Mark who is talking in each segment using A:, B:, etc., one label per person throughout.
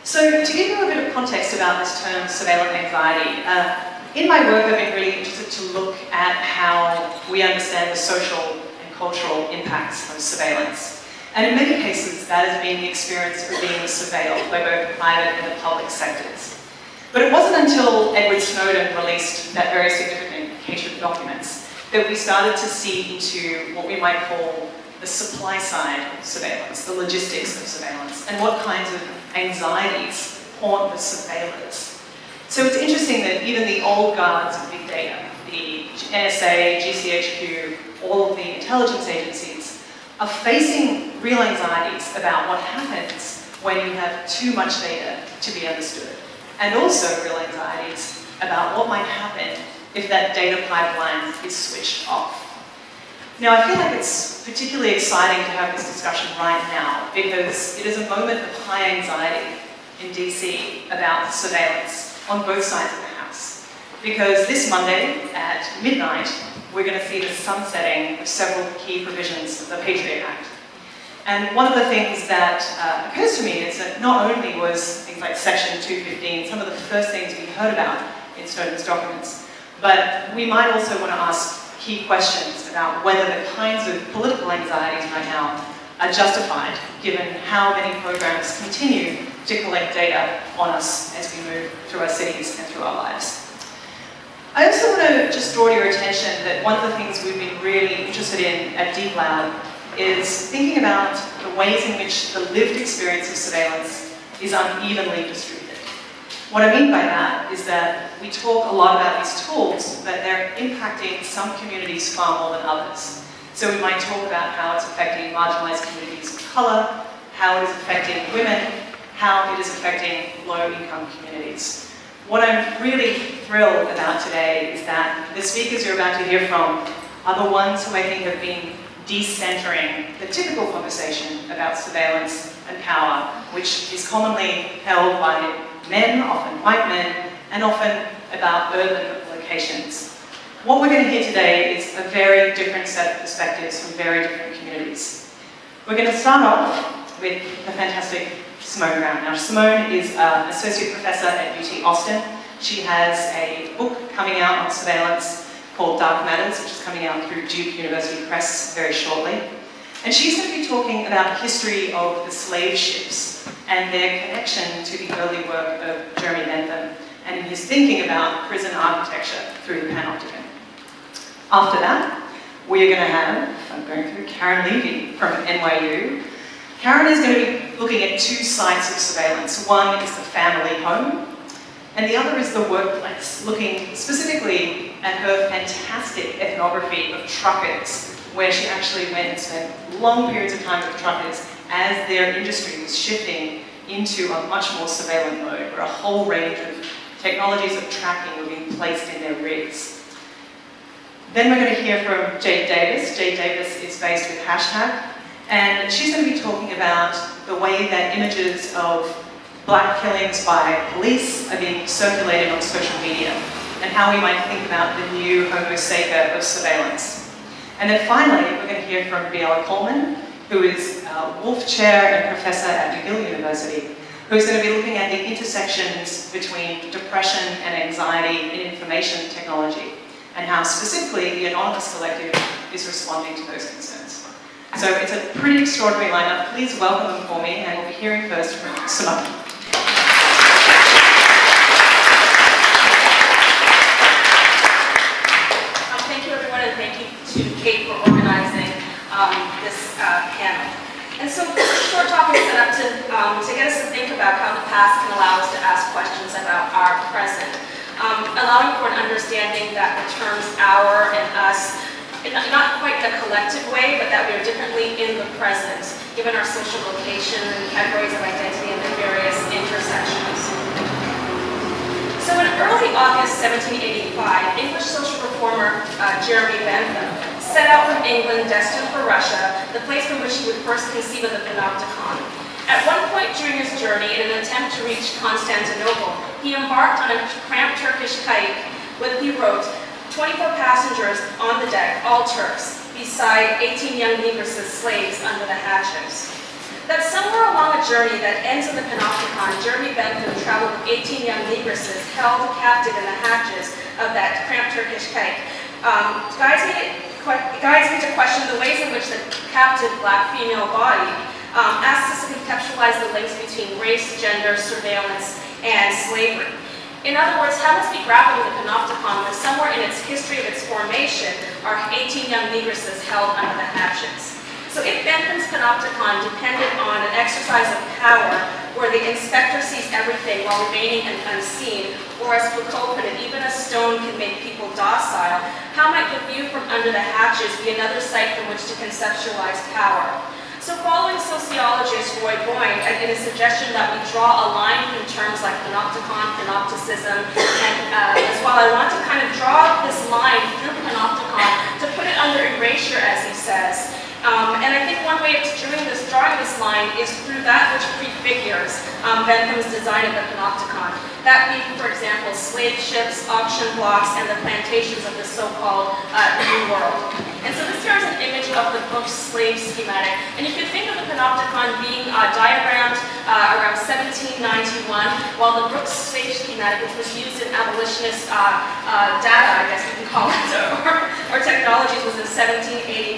A: So to give you a bit of context about this term surveillance anxiety, in my work I've been really interested to look at how we understand the social and cultural impacts of surveillance. And in many cases that has been the experience of being surveilled by both the private and the public sectors. But it wasn't until Edward Snowden released that very significant cache of documents that we started to see into what we might call the supply side of surveillance, the logistics of surveillance, and what kinds of anxieties haunt the surveillors. So it's interesting that even the old guards of big data, the NSA, GCHQ, all of the intelligence agencies, are facing real anxieties about what happens when you have too much data to be understood, and also real anxieties about what might happen if that data pipeline is switched off. Now, I feel like it's particularly exciting to have this discussion right now because it is a moment of high anxiety in DC about surveillance on both sides of the house. Because this Monday at midnight, we're going to see the sunsetting of several key provisions of the Patriot Act. And one of the things that occurs to me is that not only was things like Section 215 some of the first things we heard about in Snowden's documents, but we might also want to ask key questions about whether the kinds of political anxieties right now are justified, given how many programs continue to collect data on us as we move through our cities and through our lives. I also want to just draw to your attention that one of the things we've been really interested in at Deep Lab is thinking about the ways in which the lived experience of surveillance is unevenly distributed. What I mean by that is that we talk a lot about these tools, but they're impacting some communities far more than others. So we might talk about how it's affecting marginalized communities of color, how it is affecting women, how it is affecting low-income communities. What I'm really thrilled about today is that the speakers you're about to hear from are the ones who I think have been decentering the typical conversation about surveillance and power, which is commonly held by men, often white men, and often about urban locations. What we're going to hear today is a very different set of perspectives from very different communities. We're going to start off with the fantastic Simone Browne. Now, Simone is an associate professor at UT Austin. She has a book coming out on surveillance called Dark Matters, which is coming out through Duke University Press very shortly. And she's going to be talking about the history of the slave ships and their connection to the early work of Jeremy Bentham and his thinking about prison architecture through the Panopticon. After that, we are going to have, I'm going through Karen Levy from NYU. Karen is going to be looking at two sites of surveillance. One is the family home, and the other is the workplace, looking specifically at her fantastic ethnography of truckers, where she actually went and spent long periods of time with truckers as their industry was shifting into a much more surveillance mode, where a whole range of technologies of tracking were being placed in their rigs. Then we're going to hear from Jade Davis. Jade Davis is based with Hashtag, and she's going to be talking about the way that images of black killings by police are being circulated on social media, and how we might think about the new homo sacer of surveillance. And then finally, we're going to hear from Biella Coleman, who is Wolf Chair and Professor at McGill University, who's going to be looking at the intersections between depression and anxiety in information technology, and how specifically the Anonymous Collective is responding to those concerns. So it's a pretty extraordinary lineup. Please welcome them for me, and we'll be hearing first from Simone.
B: Thank you, everyone, and thank you to Kate for organizing this panel. And so this short talk is set up to get us to think about how the past can allow us to ask questions about our present, allowing for an understanding that the terms our and us, in not quite the collective way, but that we are differently in the present, given our social location and categories of identity and their various intersections. So in early August 1785, English social reformer Jeremy Bentham set out from England, destined for Russia, the place from which he would first conceive of the Panopticon. At one point during his journey, in an attempt to reach Constantinople, he embarked on a cramped Turkish kayık with, he wrote, 24 passengers on the deck, all Turks, beside 18 young negresses, slaves under the hatches. that somewhere along a journey that ends in the Panopticon, Jeremy Bentham traveled with 18 young negresses held captive in the hatches of that cramped Turkish kite. Guides me to question the ways in which the captive black female body asks us to conceptualize the links between race, gender, surveillance, and slavery. In other words, how must we grapple with the Panopticon when somewhere in its history of its formation are 18 young negresses held under the hatches? So if Bentham's Panopticon depended on an exercise of power where the inspector sees everything while remaining unseen, or as Foucault put it, even a stone can make people docile, how might the view from under the hatches be another site from which to conceptualize power? So following sociologist Roy Boyne, in a suggestion that we draw a line from terms like panopticon, panopticism, and as well, I want to kind of draw this line through panopticon to put it under erasure, as he says. And I think one way of drawing this line is through that which prefigures Bentham's design of the Panopticon. That being, for example, slave ships, auction blocks, and the plantations of the so-called New World. And so this here is an image of the book's slave schematic. And you can think of the Panopticon being diagrammed around 1791, while the book's slave schematic, which was used in abolitionist data, I guess you can call it, or technologies, was in 1789.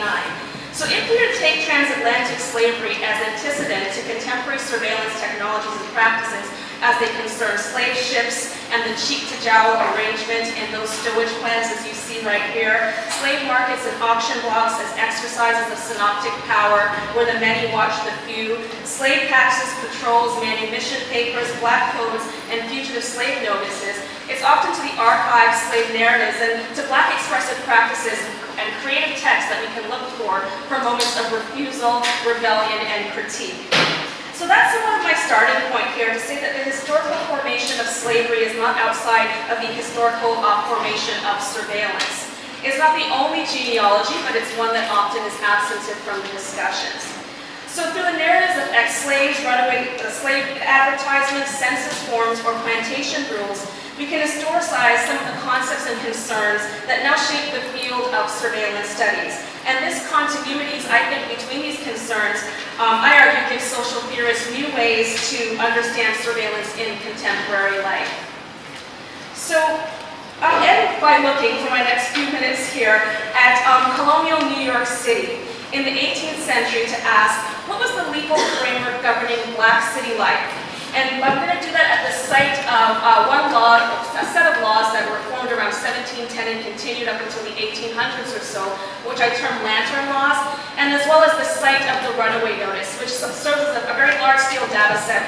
B: So if we were to take transatlantic slavery as antecedent to contemporary surveillance technologies and practices as they concern slave ships and the cheek-to-jowl arrangement in those stowage plans as you see right here, slave markets and auction blocks as exercises of synoptic power where the many watch the few, slave taxes, patrols, manumission papers, black codes, and fugitive slave notices, it's often to the archived slave narratives and to black expressive practices and creative texts that we can look for moments of refusal, rebellion, and critique. So that's somewhat of my starting point here to say that the historical formation of slavery is not outside of the historical formation of surveillance. It's not the only genealogy, but it's one that often is absented from the discussions. So through the narratives of ex-slaves, runaway slave advertisements, census forms, or plantation rules, we can historicize some of the concepts and concerns that now shape the field of surveillance studies. And this contiguities, I think, between these concerns, I argue, gives social theorists new ways to understand surveillance in contemporary life. So I'll end by looking, for my next few minutes here, at colonial New York City in the 18th century to ask, what was the legal framework governing black city life? And I'm going to do that at the site of one law, a set of laws that were formed around 1710 and continued up until the 1800s or so, which I term lantern laws, and as well as the site of the runaway notice, which serves as a very large-scale data set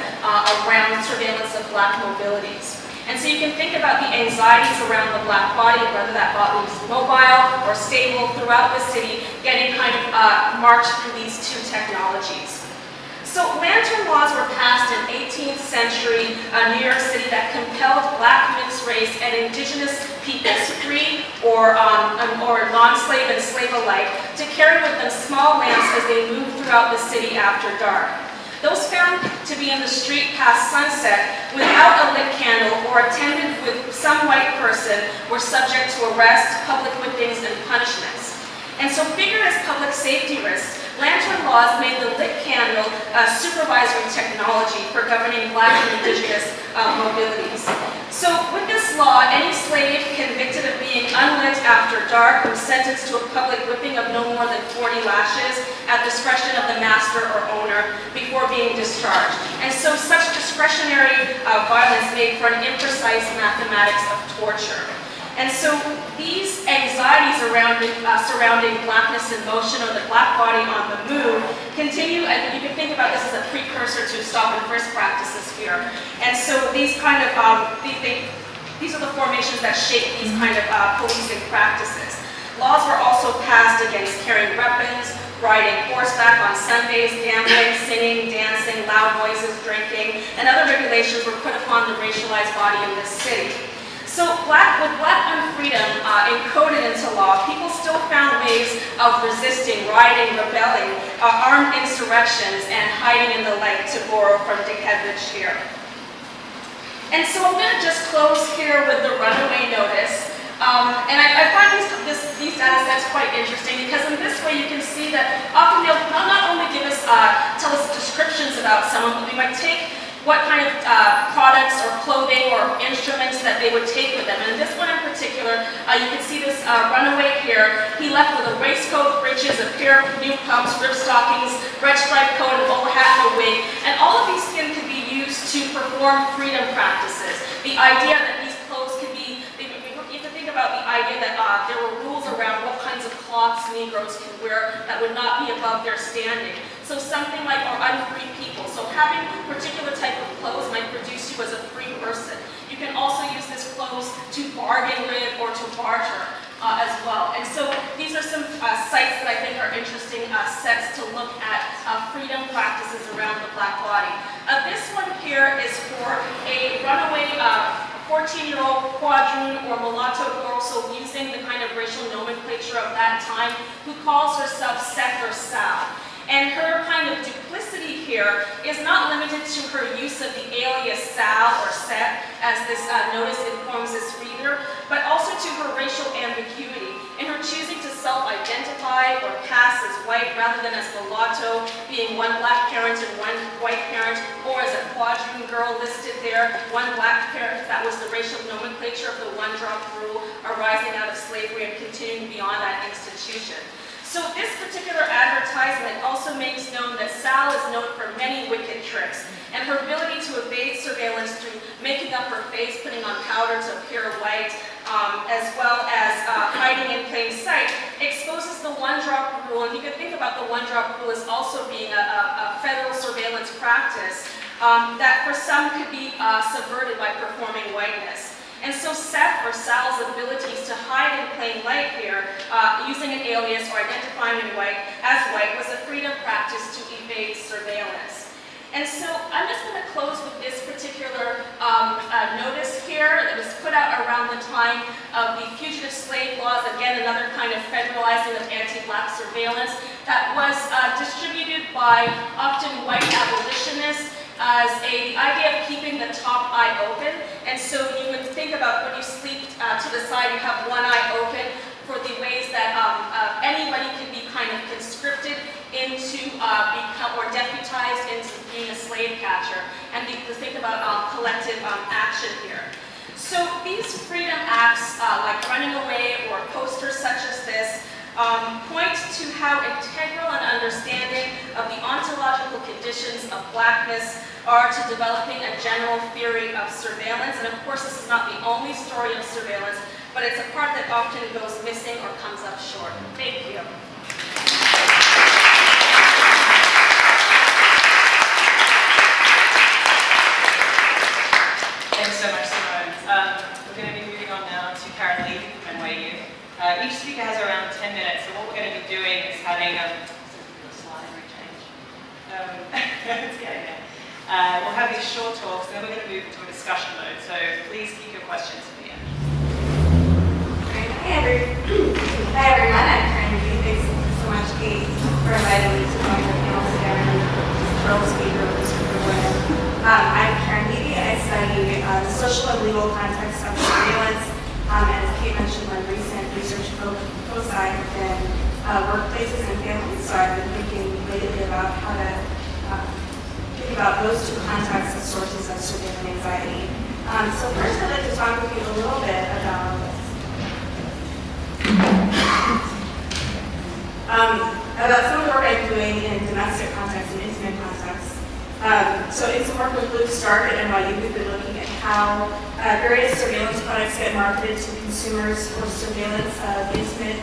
B: around surveillance of black mobilities. And so you can think about the anxieties around the black body, whether that body is mobile or stable throughout the city, getting kind of marched through these two technologies. So lantern laws were passed in 18th century New York City that compelled black, mixed race, and indigenous peoples, free or non-slave and slave alike, to carry with them small lamps as they moved throughout the city after dark. Those found to be in the street past sunset without a lit candle or attended with some white person were subject to arrest, public whippings, and punishments. And so figured as public safety risks, lantern laws made the lit candle supervisory technology for governing black and indigenous mobilities. So with this law, any slave convicted of being unlit after dark was sentenced to a public whipping of no more than 40 lashes at discretion of the master or owner before being discharged. And so such discretionary violence made for an imprecise mathematics of torture. And so these anxieties surrounding blackness in motion or the black body on the move continue, and you can think about this as a precursor to stop and frisk practices here. And so these kind of, these are the formations that shape these kind of policing practices. Laws were also passed against carrying weapons, riding horseback on Sundays, gambling, singing, dancing, loud voices, drinking, and other regulations were put upon the racialized body in this city. So with black unfreedom encoded into law, people still found ways of resisting, rioting, rebelling, armed insurrections, and hiding in the light, to borrow from Dick Hedrich here. And so I'm going to just close here with the runaway notice. And I find these data sets quite interesting because in this way you can see that often they'll not only give us, tell us a description someone, we might take what kind of products or clothing or instruments that they would take with them. And in this one in particular, you can see this runaway here. He left with a waistcoat, breeches, a pair of new pumps, rib stockings, red striped coat, a bowler hat, and a wig. And all of these things can be used to perform freedom practices. The idea that these clothes can be, you have to think about the idea that there were rules around what kinds of cloths Negroes can wear that would not be above their standing. So something like, or unfree people. So having a particular type of clothes might produce you as a free person. You can also use this clothes to bargain with or to barter as well. And so these are some sites that I think are interesting sets to look at freedom practices around the Black body. This one here is for a runaway 14-year-old quadroon or mulatto girl, so using the kind of racial nomenclature of that time, who calls herself Seth or Sal. And her kind of duplicity here is not limited to her use of the alias Sal or Seth, as this notice informs this reader, but also to her racial ambiguity in her choosing to self-identify or pass as white rather than as mulatto, being one black parent and one white parent, or as a quadroon girl listed there, one black parent. That was the racial nomenclature of the one-drop rule arising out of slavery and continuing beyond that institution. So this particular advertisement also makes known that Sal is known for many wicked tricks, and her ability to evade surveillance through making up her face, putting on powder to appear white, as well as hiding in plain sight, exposes the one-drop rule. And you can think about the one-drop rule as also being a federal surveillance practice that for some could be subverted by performing whiteness. And so Seth or Sal's abilities to hide in plain light here, using an alias or identifying as white, was a freedom practice to evade surveillance. And so I'm just going to close with this particular notice here that was put out around the time of the fugitive slave laws, again another kind of federalizing of anti-black surveillance, that was distributed by often white abolitionists as the idea of keeping the top eye open. And so you would think about when you sleep to the side, you have one eye open for the ways that anybody can be kind of conscripted into become or deputized into being a slave catcher, and to think about collective action here. So these freedom acts, like running away or posters such as this, point to how integral an understanding of the ontological conditions of blackness are to developing a general theory of surveillance. And of course, this is not the only story of surveillance, but it's a part that often goes missing or comes up short. Thank you.
A: Thanks so much, Simone. We're going to be moving on now to Karen Levy from NYU. Each speaker has around 10 minutes, so what we're going to be doing is having it's getting there. We'll have these short talks, and then we're going to move into a discussion mode, so please keep your questions to the end.
C: Hi everyone, I'm Karen Levy. Thanks so much, Kate, for inviting me to join the panel today. I'm thrilled to be here with this group of women. I'm Karen Levy. I study the social and legal context of surveillance. As Kate mentioned, my recent research foci have been workplaces and families, so I've been thinking lately about how to think about those two contexts as sources of surveillance anxiety. So first I'd like to talk with you a little bit about some of the work I'm doing in domestic contexts and intimate contexts. So in some work with Luke Stark at NYU, we've been looking at how various surveillance products get marketed to consumers for surveillance of intimate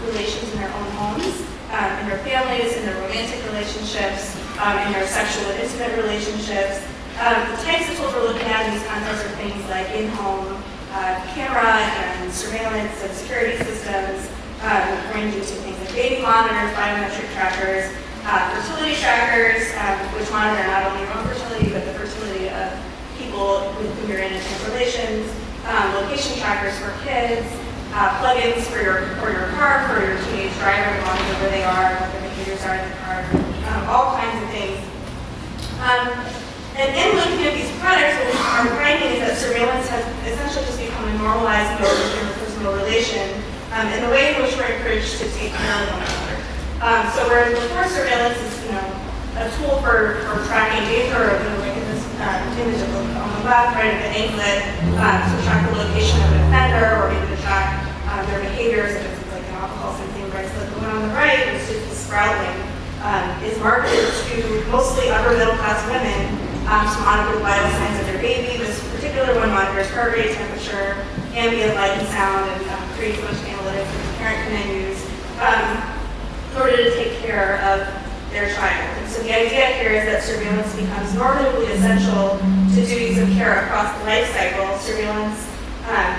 C: relations in their own homes, in their families, in their romantic relationships, in their sexual and intimate relationships. The types of tools we're looking at in these contexts are things like in-home camera and surveillance and security systems, ranging to things like baby monitors, biometric trackers, fertility trackers, which monitor not only your own fertility, but the fertility of people with whom you're in intimate relations, location trackers for kids, plugins for your car, for your teenage driver, to monitor where they are, what their behaviors are in the car, all kinds of things. And in looking at these products, what we're finding is that surveillance has essentially just become a normalized mode of interpersonal relation in the way in which we're encouraged to take care of one another. So whereas before surveillance is, a tool for tracking danger, or like in this image on the left, right, the anklet, to track the location of an offender, or maybe to track their behaviors, if it's like an alcohol sensing, right? So the one on the right, which is the Sproutling, is marketed to mostly upper middle class women to monitor the vital signs of their baby. This particular one monitors heart rate, temperature, ambient light and sound, and creates a bunch of analytics that the parent can then use in order to take care of their child. And so the idea here is that surveillance becomes normatively essential to duties of care across the life cycle. Surveillance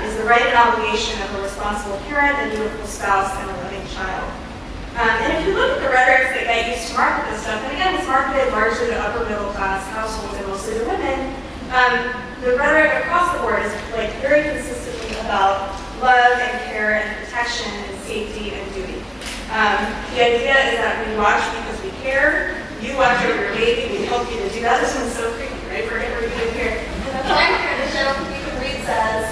C: is the right and obligation of a responsible parent, a dutiful spouse, and a loving child. And if you look at the rhetoric that got used to market this stuff, and again, it's marketed largely to upper middle class households and mostly to women, the rhetoric across the board is like very consistently about love and care and protection and safety and duty. The idea is that we watch because we care. You watch over your baby, we help you to do that. This one's so creepy, right? For everybody here.
D: And the flag here in the show you can read says,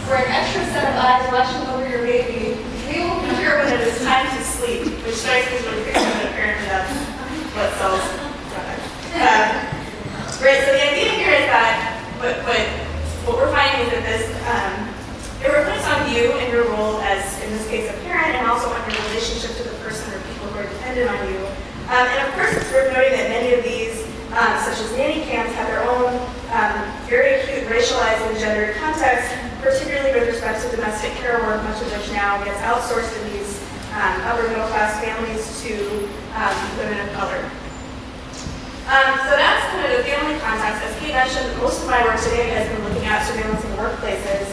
D: for an extra set of eyes watching over your baby,
C: we will be here when it is time to sleep, which strikes me as really creepy, but apparently that's what sells products. Right, so the idea here is that what we're finding is that this, it reflects on you and your role as, in this case, a parent, and also on your relationship to the person or people who are dependent on you. And of course, it's worth noting that many of these, such as nanny cams, have their own very acute racialized and gendered context, particularly with respect to domestic care work, much of which now gets outsourced in these upper middle class families to women of color. So that's kind of the family context. As Kate mentioned, most of my work today has been looking at surveillance in workplaces.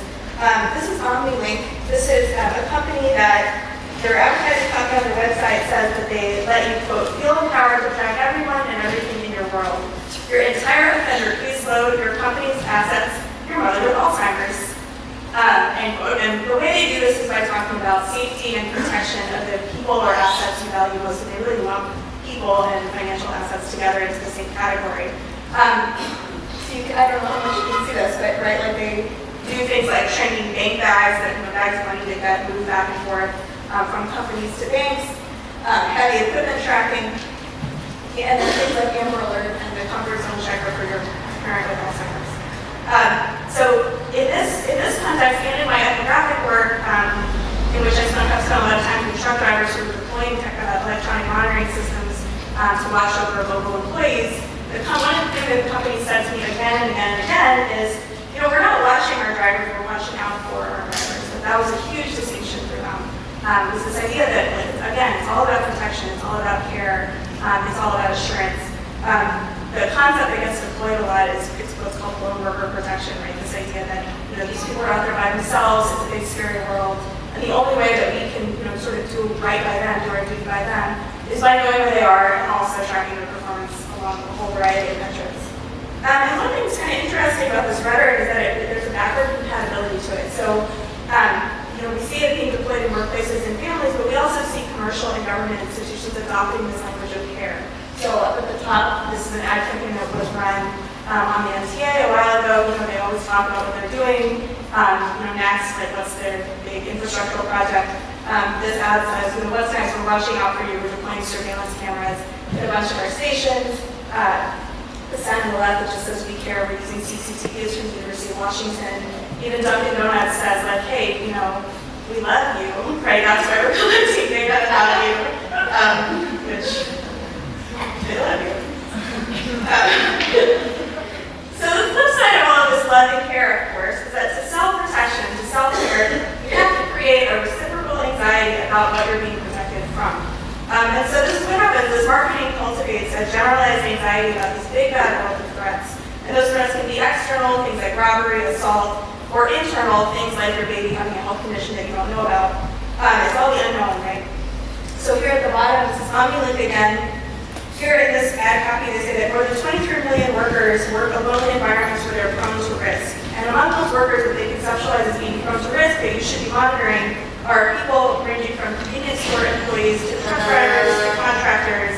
C: This is Omnilink. This is a company that their advertising copy on their website says that they let you, quote, feel empowered to track everyone and everything in your world. Your entire offender caseload, your company's assets, your mother with Alzheimer's, end quote. And the way they do this is by talking about safety and protection of the people or assets you value most. And they really lump people and financial assets together into the same category. So you can, I don't know how much you can see this, but right, like they do things like shrinking bank bags, that bags of money that get moved back and forth from companies to banks, heavy equipment tracking, and then things like Amber Alert and the comfort zone checker for your parent with Alzheimer's. So in this context, and in my ethnographic work, in which I have spent a lot of time with truck drivers who are deploying electronic monitoring systems to watch over local employees, one of the things that the company said to me again and again and again is, we're not watching our drivers, we're watching out for our drivers. So that was a huge distinction for them. It was this idea that, again, it's all about protection, it's all about care, it's all about assurance. The concept that gets deployed a lot is what's called lone worker protection, right? This idea that these people are out there by themselves, it's a big scary world, and the only way that we can sort of do right by them, do our duty by them, is by knowing where they are and also tracking their performance along a whole variety of metrics. And one thing that's kind of interesting about this rhetoric is that there's a backward compatibility to it. So, we see it being deployed in workplaces and families, but we also see commercial and government institutions adopting this language of care. So up at the top, this is an ad campaign that was run on the NTA a while ago. They always talk about what they're doing. Next, like what's their big infrastructural project. This ad says, what's next? We're watching out for you. We're deploying surveillance cameras at a bunch of our stations. The sign on the left that just says we care, we're using CCTVs from the University of Washington. Even Dunkin' Donuts says like, hey, we love you, right? That's why we're collecting data about you, which they love you. So the flip side of all of this love and care, of course, is that to self-protection, to self-care, you have to create a reciprocal anxiety about what you're being protected from. And so this is what happens, is marketing cultivates a generalized anxiety about these big bad world of threats. And those threats can be external, things like robbery, assault, or internal, things like your baby having a health condition that you don't know about. It's all the unknown, right? So here at the bottom, this is Omnilink again. Here in this ad copy, they say that more than 23 million workers work alone in environments where they're prone to risk. And among those workers that they conceptualize as being prone to risk that you should be monitoring are people ranging from convenience store employees to truck drivers to contractors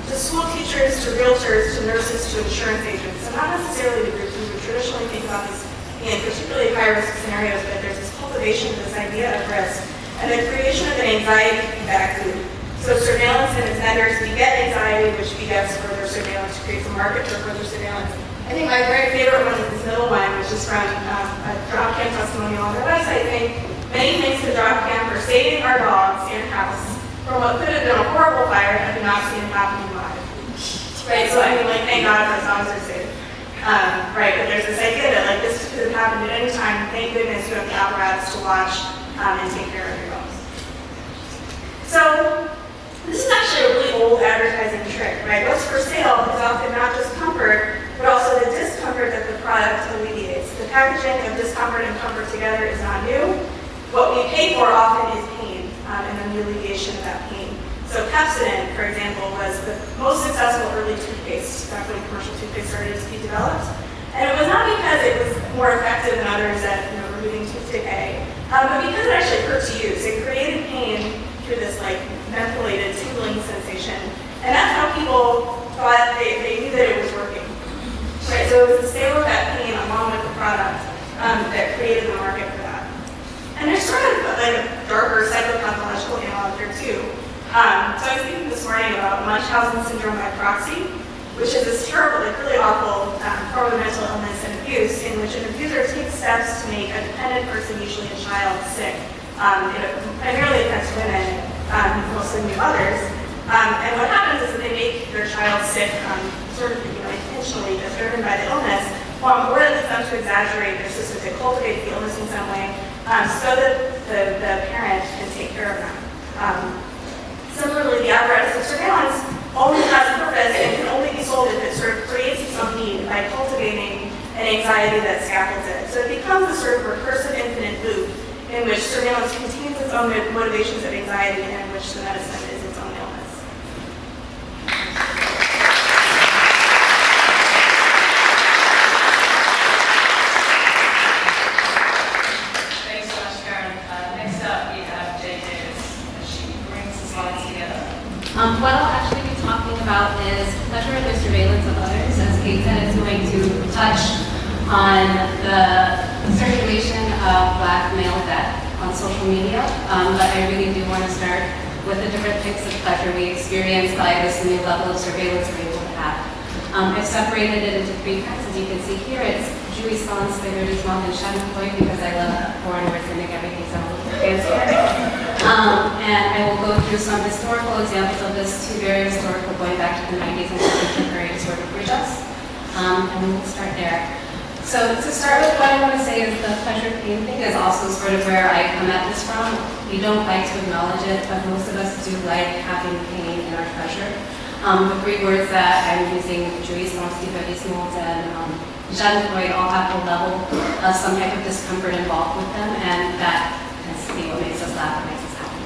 C: to school teachers to realtors to nurses to insurance agents. So not necessarily the groups we would traditionally think about these in particularly high-risk scenarios, but there's this cultivation of this idea of risk and the creation of an anxiety feedback loop. So surveillance and its vendors beget anxiety, which begets further surveillance, creates a market for further surveillance. I think my very favorite one is this middle one, which is from a Dropcam testimonial on their website saying, many thanks to Dropcam for saving our dogs and house from what could have been a horrible fire had we not seen it happening live. Right, so I mean, like, thank God those dogs are safe. Right, but there's this idea that like this could have happened at any time. Thank goodness you have the apparatus to watch and take care of your dogs. So this is actually a really old advertising trick, right? What's for sale is often not just comfort, but also the discomfort that the product alleviates. The packaging of discomfort and comfort together is not new. What we pay for often is pain and then the alleviation of that pain. So Pepsodent, for example, was the most successful early toothpaste back when commercial toothpaste started to be developed. And it was not because it was more effective than others at removing tooth decay, but because it actually hurt to use. It created pain through this like mentholated tingling sensation. And that's how people thought they knew that it was working. Right, so it was the sale of that pain along with the product that created the market for that. And there's sort of like a darker psychopathological analog here too. So I was thinking this morning about Munchausen syndrome by proxy, which is this terrible, like really awful form of mental illness and abuse in which an abuser takes steps to make a dependent person, usually a child, sick. It primarily affects women, mostly new mothers. And what happens is that they make their child sick sort of intentionally, just driven by the illness, while more than them to exaggerate their systems, they cultivate the illness in some way so that the parent can take care of them. Similarly, the apparatus of surveillance only has a purpose and can only be sold if it sort of creates its own need by cultivating an anxiety that scaffolds it. So it becomes a sort of recursive infinite loop in which surveillance contains its own motivations of anxiety and in which the medicine is its own illness.
A: Thanks so much, Karen. Next up, we have Jade E. She brings the slides together.
E: What I'll actually be talking about is pleasure in the surveillance of others. As Kate said, it's going to touch on the circulation of Black male death on social media, but I really do want to start with the different types of pleasure we experience by this new level of surveillance we're able to have. I've separated it into three kinds. As you can see here, it's Jewish response, divertissement, and Schadenfreude, because I love foreign words and make everything sound a little fancier. And I will go through some historical examples of this, two very historical, going back to the 90s and contemporary to sort of bridge us. And we will start there. So to start with, what I want to say is the pleasure pain thing is also sort of where I come at this from. We don't like to acknowledge it, but most of us do like having pain in our pleasure. The three words that I'm using, jouissance, divertissement, and Schadenfreude, all have a level of some type of discomfort involved with them, and that tends to be what makes us laugh and makes us happy.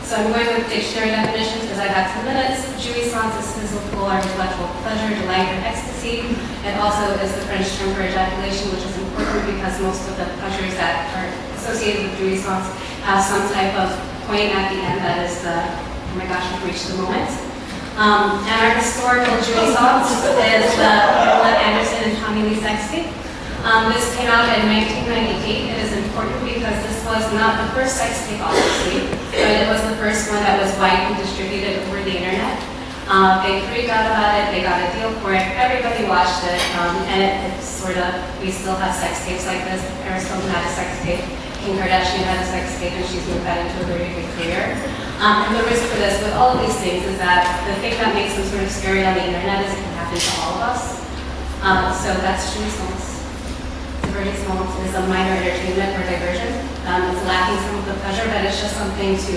E: So I'm going with dictionary definitions because I have 2 minutes. Jouissance is physical or intellectual pleasure, delight, or ecstasy. It also is the French term for ejaculation, which is important because most of the pleasures that are associated with jouissance have some type of point at the end that is the, oh my gosh, we've reached the moment. And our historical jouissance is the Roland Anderson and Tommy Lee sex tape. This came out in 1998. It is important because this was not the first sex tape, obviously, but it was the first one that was widely distributed over the internet. They freaked out about it, they got a deal for it, everybody watched it, and it sort of, we still have sex tapes like this. Paris Hilton had a sex tape, Kim Kardashian had a sex tape, and she's moved that into a very good career. And the risk for this, with all of these things, is that the thing that makes them sort of scary on the internet is it can happen to all of us. So that's jouissance. Divertissement is a minor entertainment or diversion. It's lacking some of the pleasure, but it's just something to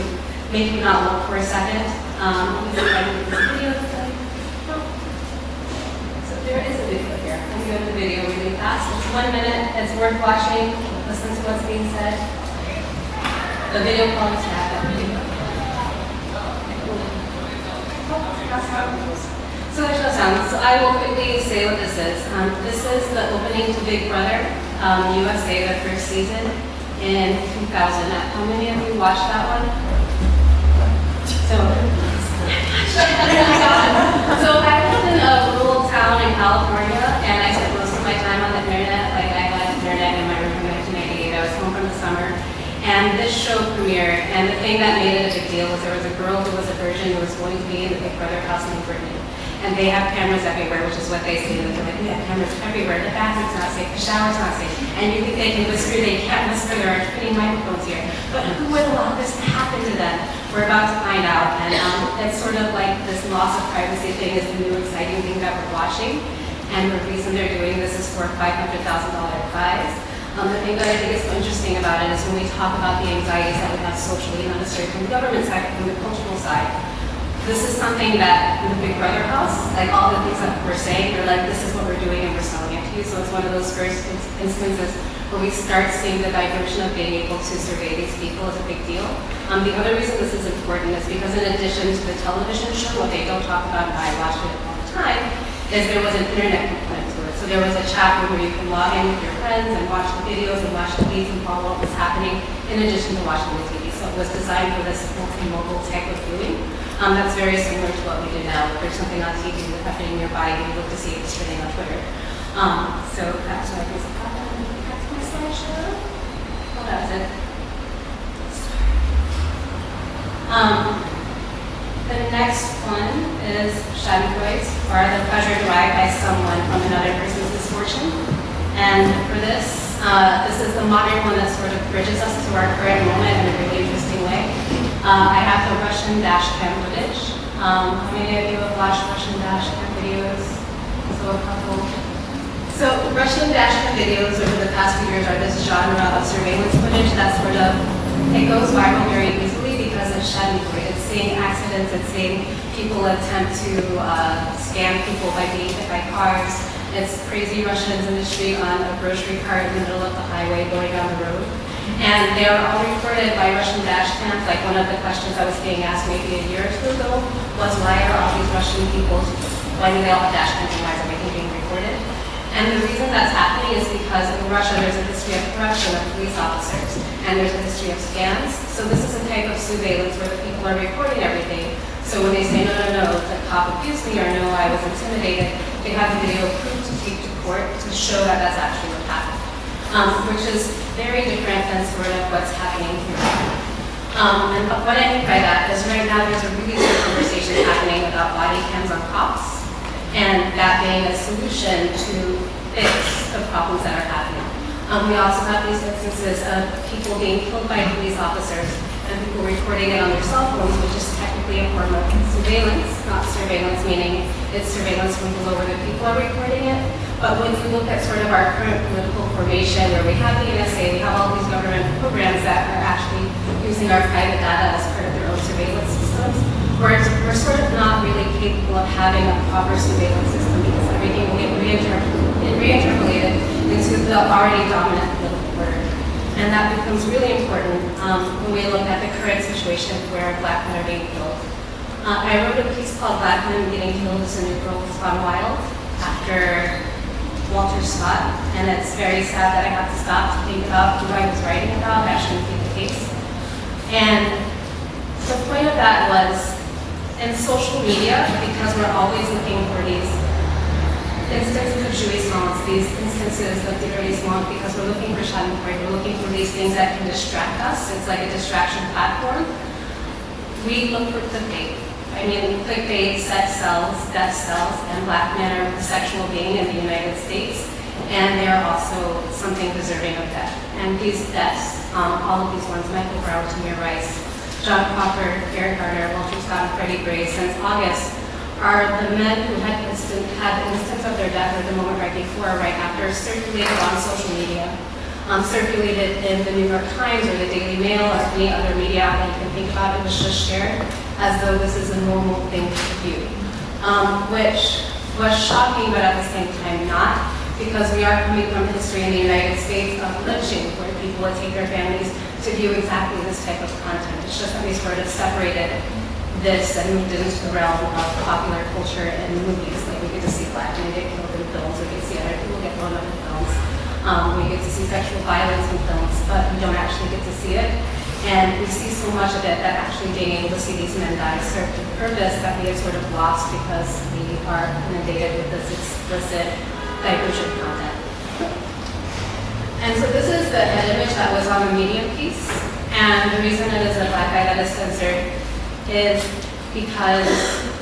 E: make you not look for a second. So there is a video here. I'm going to the video really fast. It's 1 minute. It's worth watching. Listen to what's being said. The video quality is bad. So there's no sound. So I will quickly say what this is. This is the opening to Big Brother USA, the first season in 2000. How many of you watched that one? So I lived in a rural town in California, and I spent most of my time on the internet. Like I had internet in my room in 1998. I was home from the summer, and this show premiered. And the thing that made it a big deal was there was a girl who was a virgin who was going to be in the Big Brother house named Brittany. And they have cameras everywhere, which is what they say. They're like, we have cameras everywhere. The bathroom's not safe, the shower's not safe. And you think they can whisper, they can't whisper, there are 20 microphones here. But who would allow this to happen to them? We're about to find out. And it's sort of like this loss of privacy thing is the new exciting thing that we're watching. And the reason they're doing this is for a $500,000 prize. The thing that I think is so interesting about it is when we talk about the anxieties that we have socially, not necessarily from the government side, but from the cultural side. This is something that in the Big Brother house, like all the things that we're saying, they're like, this is what we're doing and we're selling it to you. So it's one of those first instances where we start seeing the diversion of being able to survey these people is a big deal. The other reason this is important is because in addition to the television show, what they don't talk about, and I watch it all the time, is there was an internet component to it. So there was a chat room where you can log in with your friends and watch the videos and watch the feeds and follow what was happening in addition to watching the TV. So it was designed for this multi-mobile type of viewing. That's very similar to what we do now. If there's something on TV that's happening nearby, you look to see if it's trending on Twitter. So that's what I think about that. Back to my slideshow. Oh, that's it. The next one is schadenfreude, or the pleasure derived by someone from another person's misfortune. And for this, this is the modern one that sort of bridges us to our current moment in a really interesting way. I have the Russian dash cam footage. How many of you have watched Russian dash cam videos? So a couple. So Russian dash cam videos over the past few years are this genre of surveillance footage that sort of, it goes viral very easily because it's schadenfreude. It's seeing accidents, it's seeing people attempt to scam people by being hit by cars. It's crazy Russians in the street on a grocery cart in the middle of the highway going down the road. And they are all recorded by Russian dash cams. Like one of the questions I was being asked maybe a year or two ago was why are all these Russian people, why do they all have dash cams and why is everything being recorded? And the reason that's happening is because in Russia there's a history of corruption of police officers and there's a history of scams. So this is a type of surveillance where the people are recording everything. So when they say, no, the cop abused me or no, I was intimidated, they have the video proof to take to court to show that that's actually what happened. Which is very different than sort of what's happening here. And what I mean by that is right now there's a really good conversation happening about body cams on cops and that being a solution to fix the problems that are happening. We also have these instances of people being killed by police officers and people recording it on their cell phones, which is technically a form of surveillance, not surveillance, meaning it's surveillance from below where the people are recording it. But when you look at sort of our current political formation where we have the NSA, we have all these government programs that are actually using our private data as part of their own surveillance systems, we're sort of not really capable of having a proper surveillance system because everything will get reinterpolated into the already dominant political order. And that becomes really important when we look at the current situation where Black men are being killed. I wrote a piece called Black Men Getting Killed as a New Girl Has Gone Wild after Walter Scott, and it's very sad that I have to stop to think about who I was writing about, that shouldn't be the case. And the point of that was, in social media, because we're always looking for these instances of jouissance, these instances of divertissement, because we're looking for schadenfreude, we're looking for these things that can distract us, it's like a distraction platform, we look for clickbait. I mean, clickbait, sex sells, death sells, and Black men are a sexual being in the United States, and they are also something deserving of death. And these deaths, all of these ones, Michael Browne, Tamir Rice, John Crawford, Eric Garner, Walter Scott, and Freddie Gray, since August, are the men who had the instance of their death or the moment right before or right after circulated on social media, circulated in the New York Times or the Daily Mail or any other media outlet you can think about. It was just shared as though this is a normal thing to do, which was shocking but at the same time not, because we are coming from history in the United States of lynching, where people would take their families to view exactly this type of content. It's just that we sort of separated this and moved into the realm of popular culture and movies. Like we get to see Black men get killed in films, we get to see other people get blown up in films. We get to see sexual violence in films, but we don't actually get to see it. And we see so much of it that actually being able to see these men die served the purpose that we have sort of lost because we are inundated with this explicit divergent content. And so this is the head image that was on the Medium piece. And the reason it is a black guy that is censored is because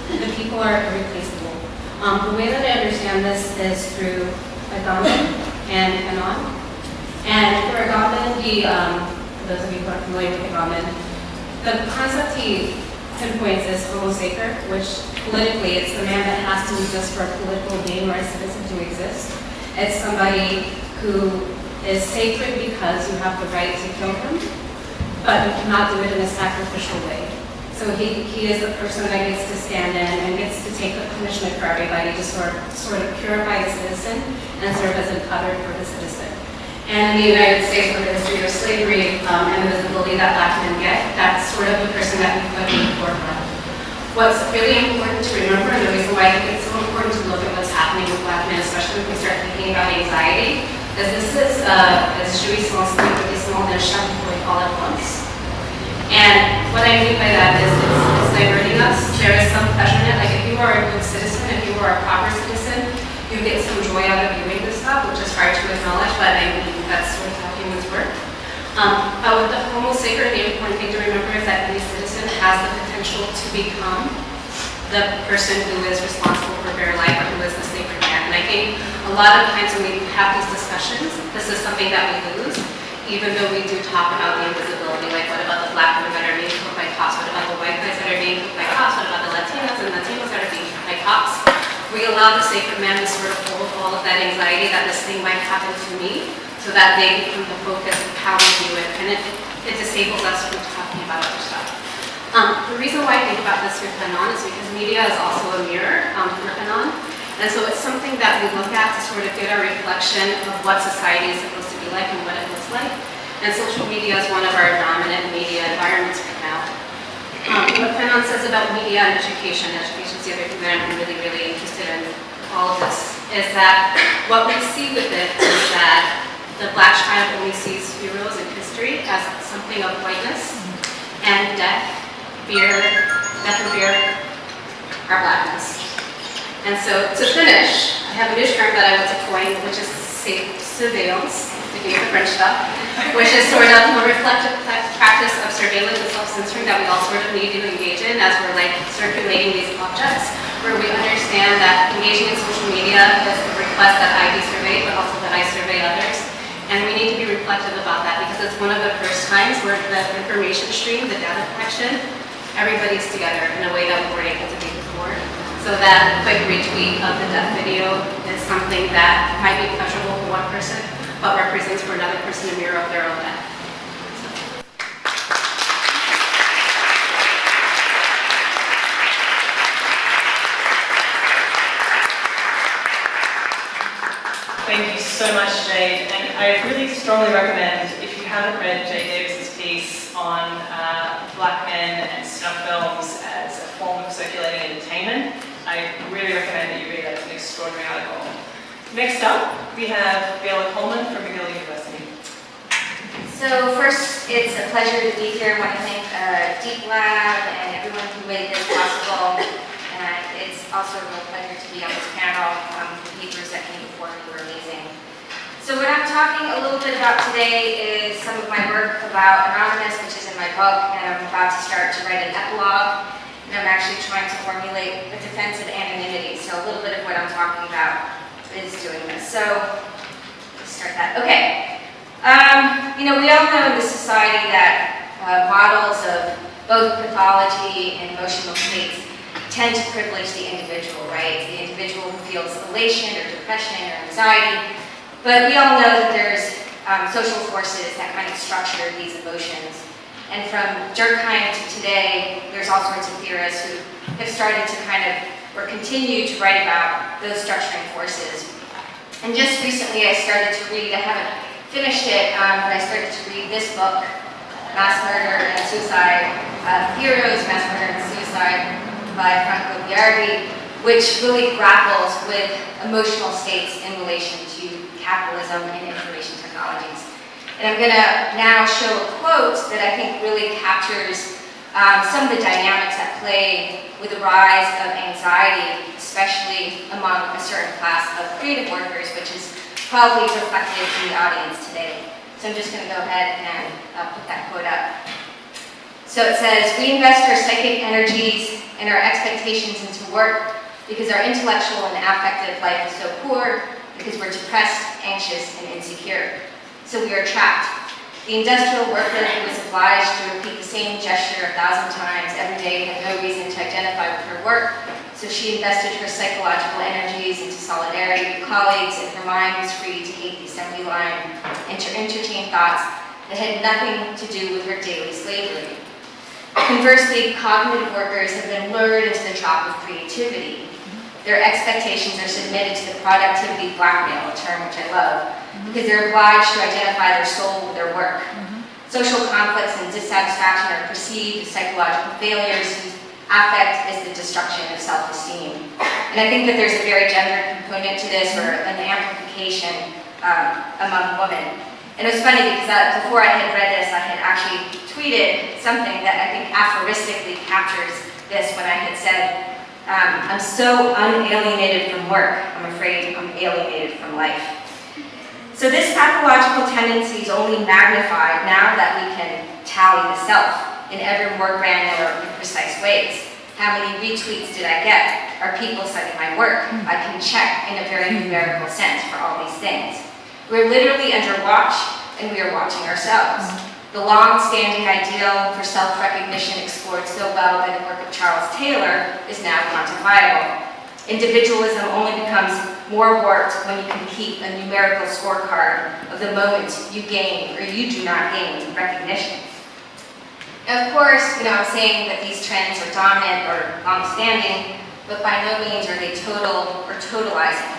E: the people are irreplaceable. The way that I understand this is through Agamben and Anon. And for Agamben, for those of you who are familiar with Agamben, the concept he pinpoints is homo sacer, which politically it's the man that has to exist for a political gain or a citizen to exist. It's somebody who is sacred because you have the right to kill him, but you cannot do it in a sacrificial way. So he is the person that gets to stand in and gets to take the punishment for everybody to sort of purify the citizen and serve as an other for the citizen. And in the United States, with the history of slavery and the visibility that black men get, that's sort of the person that we put in the forefront. What's really important to remember, and the reason why I think it's so important to look at what's happening with black men, especially when we start thinking about anxiety, is this is jouissance liquidissement d'un chat all at once. And what I mean by that is it's diverting us. There is some pleasure in it. Like if you are a good citizen, if you are a proper citizen, you get some joy out of viewing this stuff, which is hard to acknowledge, but I mean, that's sort of how humans work. But with the homo sacer, the important thing to remember is that any citizen has the potential to become the person who is responsible for their life or who is the sacred man. And I think a lot of times when we have these discussions, this is something that we lose, even though we do talk about the invisibility, like what about the black women that are being killed by cops? What about the white guys that are being killed by cops? What about the Latinas and Latinos that are being killed by cops? We allow the sacred man to sort of hold all of that anxiety that this thing might happen to me, so that they become the focus of how we view it, and it disables us from talking about other stuff. The reason why I think about this with Anon is because media is also a mirror for Anon, and so it's something that we look at to sort of get a reflection of what society is supposed to be like and what it looks like, and social media is one of our dominant media environments right now. What Anon says about media and education is the other thing that I'm really, really interested in all of this, is that what we see with it is that the black child only sees heroes in history as something of whiteness, and death and fear are blackness. And so to finish, I have a new term that I want to coin, which is surveillance, sticking with the French stuff, which is sort of a reflective practice of surveillance and self-censoring that we all sort of need to engage in as we're like circulating these objects, where we understand that engaging in social media is a request that I be surveyed, but also that I survey others. And we need to be reflective about that because it's one of the first times where the information stream, the data collection, everybody's together in a way that we weren't able to be before. So that quick retweet of the death video is something that might be pleasurable for one person, but represents for another person a mirror of their own death.
A: Thank you so much, Jade. And I really strongly recommend, if you haven't read Jade Davis's piece on black men and snuff films as a form of circulating entertainment, I really recommend that you read that. It's an extraordinary article. Next up, we have Biella Coleman from Biella University.
F: So first, it's a pleasure to be here. I want to thank Deep Lab and everyone who made this possible. And it's also a real pleasure to be on this panel. The papers that came before me were amazing. So what I'm talking a little bit about today is some of my work about Anonymous, which is in my book, and I'm about to start to write an epilogue. And I'm actually trying to formulate a defense of anonymity. So a little bit of what I'm talking about is doing this. So let's start that. Okay. We all know in this society that models of both pathology and emotional states tend to privilege the individual, right? The individual who feels elation or depression or anxiety. But we all know that there's social forces that kind of structure these emotions. And from Durkheim to today, there's all sorts of theorists who have started to kind of, or continue to write about those structuring forces. And just recently I started to read, I haven't finished it, but I started to read this book, Mass Murder and Suicide, Heroes, Mass Murder and Suicide by Franco Biardi, which really grapples with emotional states in relation to capitalism and information technologies. And I'm going to now show a quote that I think really captures some of the dynamics at play with the rise of anxiety, especially among a certain class of creative workers, which is probably reflected in the audience today. So I'm just going to go ahead and put that quote up. So it says, we invest our psychic energies and our expectations into work because our intellectual and affective life is so poor, because we're depressed, anxious, and insecure. So we are trapped. The industrial worker who was obliged to repeat the same gesture 1,000 times every day had no reason to identify with her work, so she invested her psychological energies into solidarity with colleagues, and her mind was free to hate the assembly line and to entertain thoughts that had nothing to do with her daily slavery. Conversely, cognitive workers have been lured into the trap of creativity. Their expectations are submitted to the productivity blackmail, a term which I love, because they're obliged to identify their soul with their work. Social conflicts and dissatisfaction are perceived as psychological failures whose affect is the destruction of self-esteem. And I think that there's a very gendered component to this, or an amplification among women. And it was funny because before I had read this, I had actually tweeted something that I think aphoristically captures this when I had said, I'm so unalienated from work, I'm afraid I'm alienated from life. So this pathological tendency is only magnified now that we can tally the self in ever more granular and precise ways. How many retweets did I get? Are people citing my work? I can check in a very numerical sense for all these things. We're literally under watch, and we are watching ourselves. The long-standing ideal for self-recognition explored so well by the work of Charles Taylor is now quantifiable. Individualism only becomes more warped when you can keep a numerical scorecard of the moment you gain or you do not gain recognition. Now, of course, I'm saying that these trends are dominant or long-standing, but by no means are they total or totalizing.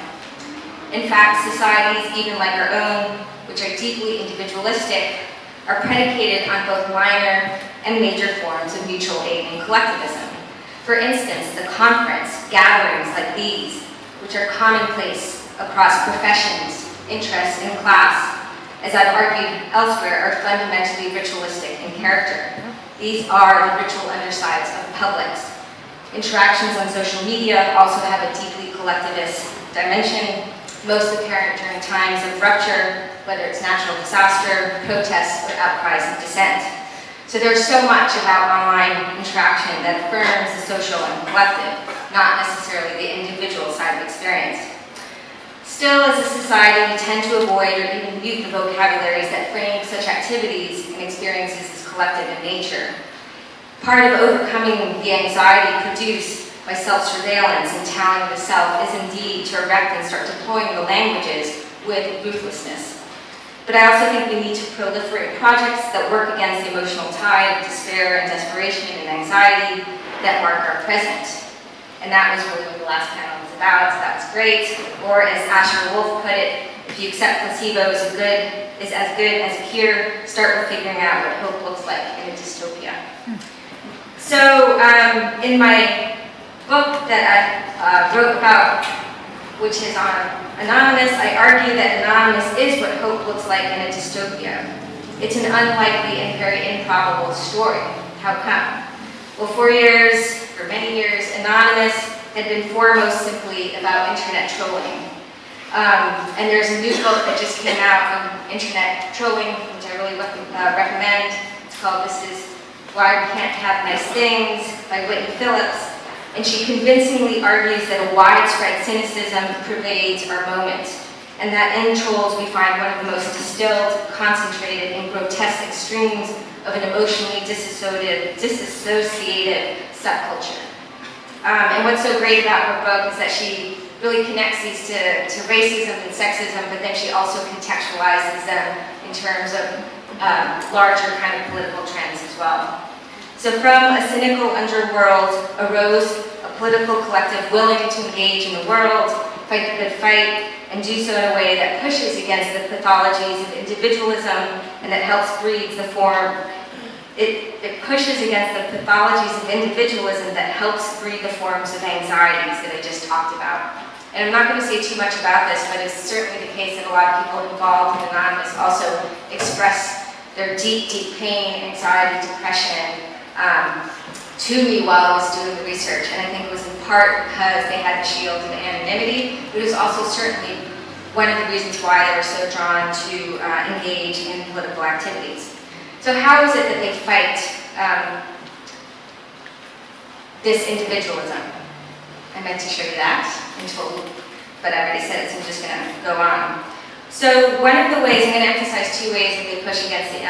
F: In fact, societies, even like our own, which are deeply individualistic, are predicated on both minor and major forms of mutual aid and collectivism. For instance, the conference, gatherings like these, which are commonplace across professions, interests, and class, as I've argued elsewhere, are fundamentally ritualistic in character. These are the ritual undersides of publics. Interactions on social media also have a deeply collectivist dimension, most apparent during times of rupture, whether it's natural disaster, protests, or outcries of dissent. So there's so much about online interaction that affirms the social and collective, not necessarily the individual side of experience. Still, as a society, we tend to avoid or even mute the vocabularies that frame such activities and experiences as collective in nature. Part of overcoming the anxiety produced by self-surveillance and tallying the self is indeed to erect and start deploying the languages with ruthlessness. But I also think we need to proliferate projects that work against the emotional tide of despair and desperation and anxiety that mark our present. And that was really what the last panel was about, so that was great. Or as Asher Wolf put it, if you accept placebo is as good as a cure, start with figuring out what hope looks like in a dystopia. So in my book that I wrote about, which is on Anonymous, I argue that Anonymous is what hope looks like in a dystopia. It's an unlikely and very improbable story. How come? Well, for many years, Anonymous had been foremost simply about internet trolling. And there's a new book that just came out on internet trolling, which I really recommend. It's called This Is Why We Can't Have Nice Things by Whitney Phillips. And she convincingly argues that a widespread cynicism pervades our moment, and that in trolls we find one of the most distilled, concentrated, and grotesque extremes of an emotionally disassociative subculture. And what's so great about her book is that she really connects these to racism and sexism, but then she also contextualizes them in terms of larger kind of political trends as well. So from a cynical underworld arose a political collective willing to engage in the world, fight the good fight, and do so in a way that pushes against the pathologies of individualism and that helps breed the form. It pushes against the pathologies of individualism that helps breed the forms of anxieties that I just talked about. And I'm not going to say too much about this, but it's certainly the case that a lot of people involved in Anonymous also express their deep, deep pain, anxiety, depression, to me while I was doing the research, and I think it was in part because they had the shield of anonymity, but it was also certainly one of the reasons why they were so drawn to engage in political activities. So how is it that they fight this individualism? I meant to show you that but I already said it, so I'm just going to go on. So one of the ways, I'm going to emphasize two ways that they push against the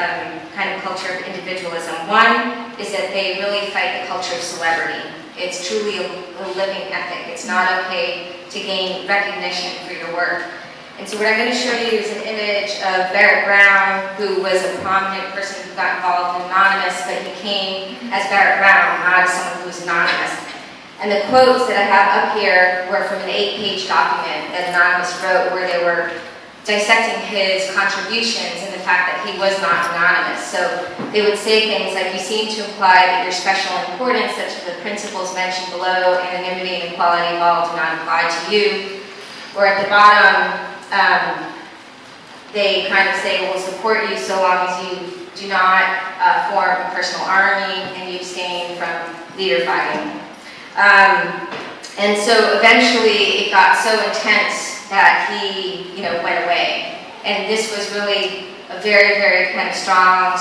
F: kind of culture of individualism. One is that they really fight the culture of celebrity. It's truly a living ethic. It's not okay to gain recognition for your work. And so what I'm going to show you is an image of Barrett Brown, who was a prominent person who got involved in Anonymous, but he came as Barrett Brown, not as someone who was anonymous. And the quotes that I have up here were from an 8-page document that Anonymous wrote, where they were dissecting his contributions and the fact that he was not anonymous. So they would say things like, you seem to imply that your special importance, such as the principles mentioned below, anonymity and equality of all, do not apply to you. Or at the bottom, they kind of say, we'll support you so long as you do not form a personal army and you abstain from leader fighting. And so eventually it got so intense that he, went away. And this was really a very, very kind of strong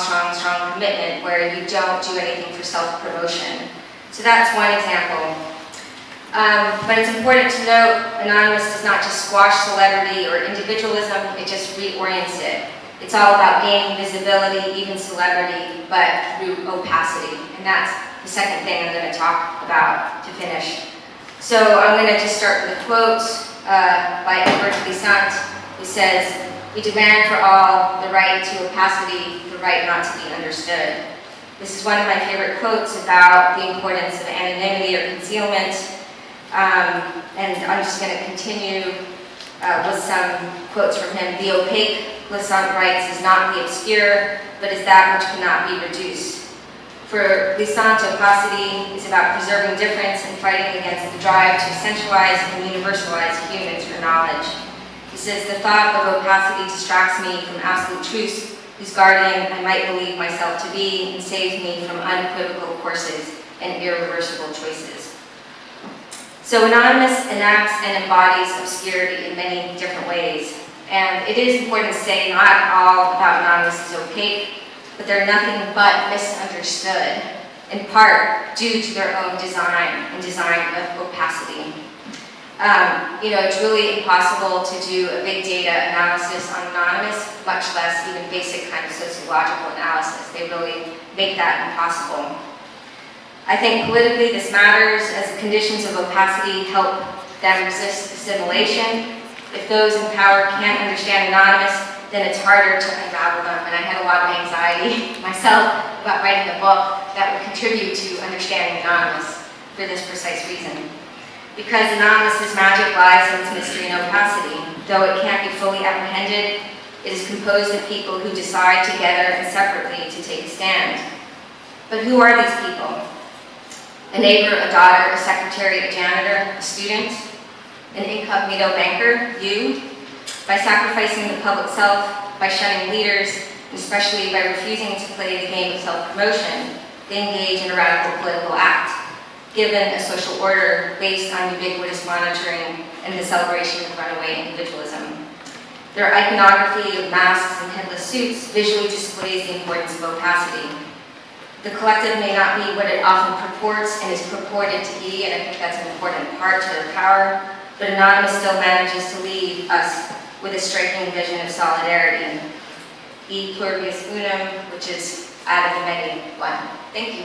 F: commitment where you don't do anything for self-promotion. So that's one example. But it's important to note, Anonymous does not just squash celebrity or individualism, it just reorients it. It's all about gaining visibility, even celebrity, but through opacity. And that's the second thing I'm going to talk about to finish. So I'm going to just start with a quote by Edward Glissant, who says, "We demand for all the right to opacity, the right not to be understood." This is one of my favorite quotes about the importance of anonymity or concealment. And I'm just going to continue with some quotes from him. "The opaque," Glissant writes, "is not the obscure, but is that which cannot be reduced." For Glissant, opacity is about preserving difference and fighting against the drive to essentialize and universalize humans for knowledge. He says, "The thought of opacity distracts me from absolute truths, whose guardian I might believe myself to be, and saves me from unequivocal courses and irreversible choices." So Anonymous enacts and embodies obscurity in many different ways. And it is important to say not all about Anonymous is opaque, but they're nothing but misunderstood, in part due to their own design and design of opacity. It's really impossible to do a big data analysis on Anonymous, much less even basic kind of sociological analysis. They really make that impossible. I think politically this matters, as the conditions of opacity help them resist assimilation. If those in power can't understand Anonymous, then it's harder to unravel them. And I had a lot of anxiety myself about writing a book that would contribute to understanding Anonymous for this precise reason. Because Anonymous's magic lies in its mystery and opacity. Though it can't be fully apprehended, it is composed of people who decide together and separately to take a stand. But who are these people? A neighbor, a daughter, a secretary, a janitor, a student, an incognito banker, you? By sacrificing the public self, by shunning leaders, and especially by refusing to play the game of self-promotion, they engage in a radical political act, given a social order based on ubiquitous monitoring and the celebration of runaway individualism. Their iconography of masks and headless suits visually displays the importance of opacity. The collective may not be what it often purports and is purported to be, and I think that's an important part to their power, but Anonymous still manages to leave us with a striking vision of solidarity. E pluribus unum, which is out of the many one. Thank you.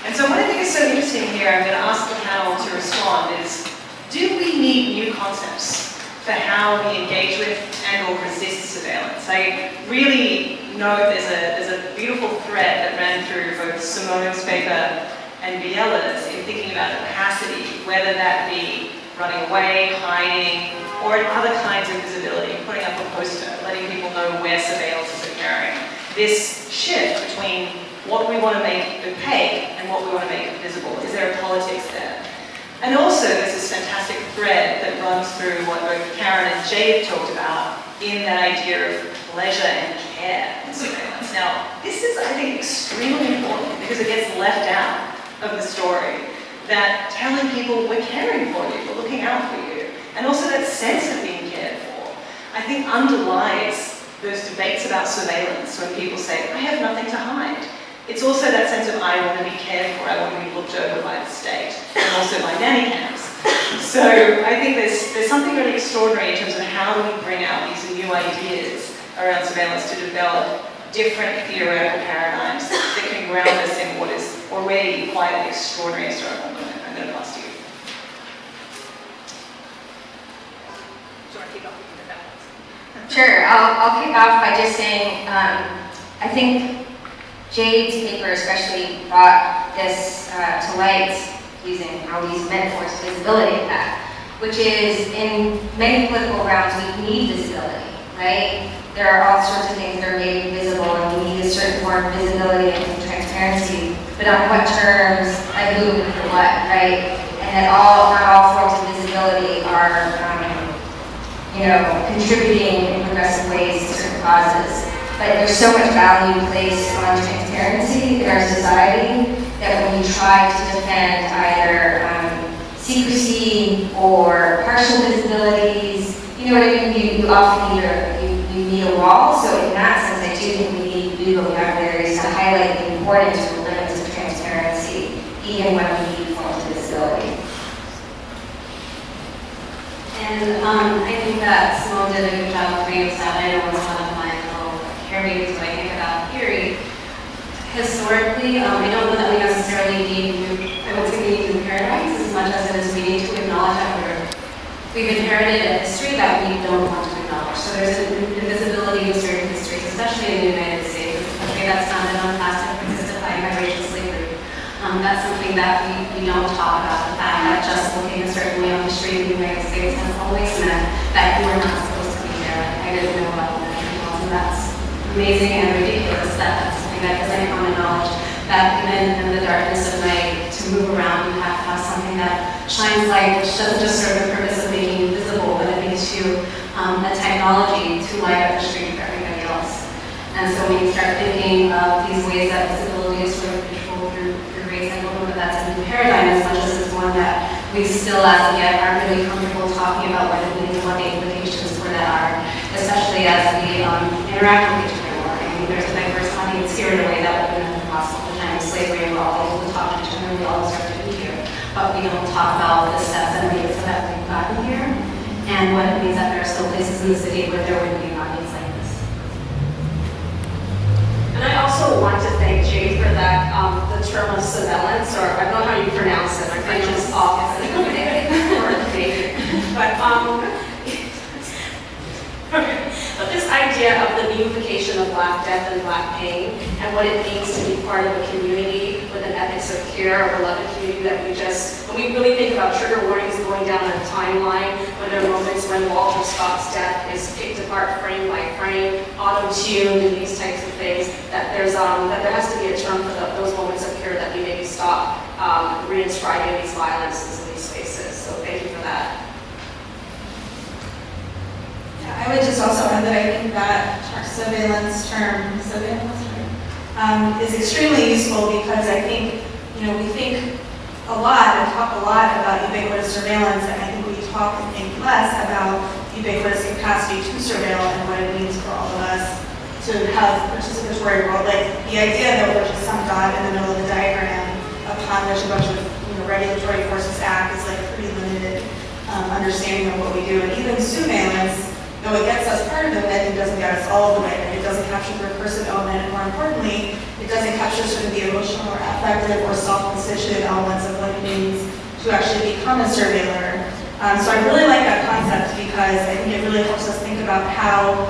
A: And so what I think is so interesting here, I'm going to ask the panel to respond, is do we need new concepts for how we engage with and or resist surveillance? I really know there's a beautiful thread that ran through both Simone's paper and Biella's in thinking about opacity, whether that be running away, hiding, or in other kinds of visibility, putting up a poster, letting people know where surveillance is occurring. This shift between what we want to make opaque and what we want to make visible. Is there a politics there? And also there's this fantastic thread that runs through what both Karen and Jade talked about in that idea of pleasure and care in surveillance. Now, this is, I think, extremely important because it gets left out of the story, that telling people we're caring for you, we're looking out for you, and also that sense of being cared for, I think underlies those debates about surveillance when people say, I have nothing to hide. It's also that sense of I want to be cared for, I want to be looked over by the state, and also by nanny cams. So I think there's something really extraordinary in terms of how do we bring out these new ideas around surveillance to develop different theoretical paradigms that can ground us in what is already quite an extraordinary historical moment. I'm going to pass to you.
F: Sure, I'll kick off by just saying, I think Jade's paper especially brought this to light using all these metaphors of visibility impact, which is in many political realms we need visibility, right? There are all sorts of things that are made invisible and we need a certain form of visibility and transparency, but on what terms, by whom, and for what, right? And that not all forms of visibility are contributing in progressive ways to certain causes. But there's so much value placed on transparency in our society that when you try to defend either secrecy or partial visibilities, you know what I mean? You often need a wall. So in that sense, I do think we need to do vocabularies to highlight the importance of the limits of transparency, even when we need forms of visibility.
E: And I think that Simone did a good job of bringing this out. I know it's one of my little carries when I think about theory. Historically, I don't know that we necessarily need new paradigms as much as it is we need to acknowledge that we've inherited a history that we don't want to acknowledge. So there's an invisibility in certain histories, especially in the United States. It's a country that's founded on plastic participation by racial slavery. That's something that we don't talk about, the fact that just looking a certain way on the street in the United States has always meant that you are not supposed to be there. I didn't know about that, and that's amazing and ridiculous that that's something that isn't common knowledge, that even in the darkness of night, to move around, you have to have something that shines light, which doesn't just serve the purpose of making you visible, but it makes you a technology to light up the street for everybody else. And so when you start thinking of these ways that visibility is sort of controlled through race, I don't know that that's a new paradigm as much as it's one that we still, as of yet, aren't really comfortable talking about what it means and what the implications for that are, especially as we interact with each other more. I mean, there's a diverse audience here in a way that would have been possible at the time of slavery, and we're all able to talk to each other, we all start to be here. But we don't talk about the steps that made it so that we've gotten here, and what it means that there are still places in the city where there would be an audience like this.
B: And I also want to thank Jade for that, the term of surveillance, or I don't know how you pronounce it, my French is awful. But this idea of the unification of Black death and Black pain, and what it means to be part of a community with an ethics of care, a beloved community that when we really think about trigger warnings going down a timeline, when there are moments when Walter Scott's death is picked apart frame by frame, auto-tuned, and these types of things, that there has to be a term for those moments of care that we maybe stop reinscribing these violences in these spaces. So thank you for that.
C: I would just also add that I think that surveillance term is extremely useful because I think, we think a lot and talk a lot about ubiquitous surveillance, and I think we talk and think less about ubiquitous capacity to surveil and what it means for all of us to have participatory role. Like the idea that we're just some dot in the middle of the diagram upon which a bunch of regulatory forces act is like a pretty limited understanding of what we do. And even surveillance, though it gets us part of it, I think it doesn't get us all the way. And it doesn't capture the recursive element, and more importantly, it doesn't capture sort of the emotional or affective or self-constitutive elements of what it means to actually become a surveiller. So I really like that concept because I think it really helps us think about how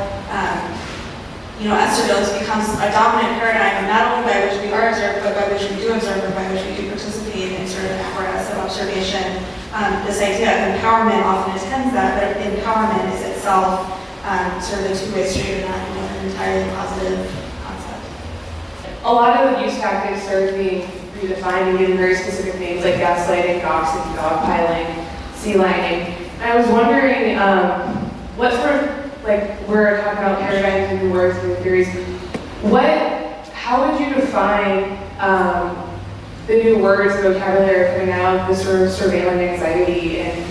C: as surveillance becomes a dominant paradigm, not only by which we are observed, but by which we do observe, or by which we do participate in sort of an apparatus of observation. This idea of empowerment often attends that, but empowerment is itself sort of a two-way street and not an entirely positive concept.
G: A lot of abuse tactics are being redefined and given very specific names like gaslighting, doxing, dogpiling, sea lining. I was wondering what sort of like we're talking about paradigms and new words and new theories, how would you define the new words and vocabulary coming out of this sort of surveillance anxiety, and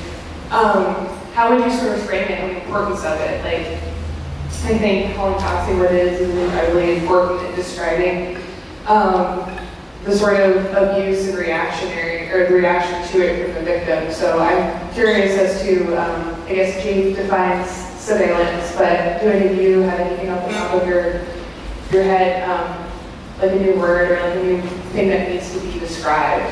G: how would you sort of frame it and the importance of it? Like, I think calling toxic what it is incredibly important in describing the sort of abuse and reactionary, or the reaction to it from the victim. So I'm curious as to, I guess Jade defines surveillance, but do any of you have anything off the top of your head, like a new word or like a new thing that needs to be described?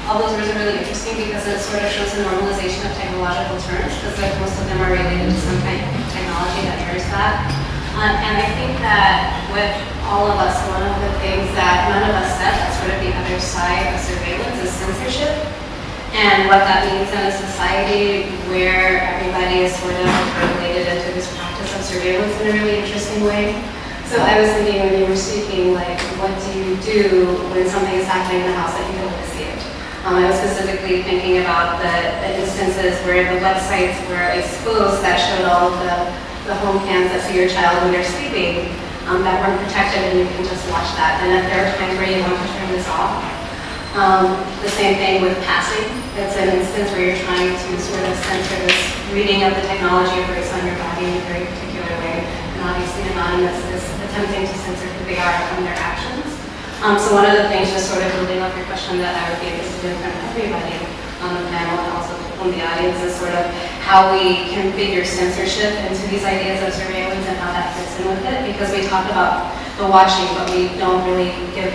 E: All those words are really interesting because it sort of shows the normalization of technological terms, because like most of them are related to some kind of technology that mirrors that. And I think that with all of us, one of the things that none of us said, that's sort of the other side of surveillance, is censorship. And what that means in a society where everybody is sort of regulated into this practice of surveillance in a really interesting way. So I was thinking when you were speaking, like, what do you do when something is happening in the house that you don't want to see it? I was specifically thinking about the instances where the websites were exposed that showed all of the home cams that see your child when they're sleeping that weren't protected, and you can just watch that. And if there are times where you want to turn this off. The same thing with passing. It's an instance where you're trying to sort of censor this reading of the technology based on your body in a very particular way. And obviously Anonymous is attempting to censor who they are from their actions. So one of the things, just sort of building up your question, that I would be interested in from everybody on the panel and also from the audience, is sort of how we configure censorship into these ideas of surveillance and how that fits in with it. Because we talk about the watching, but we don't really give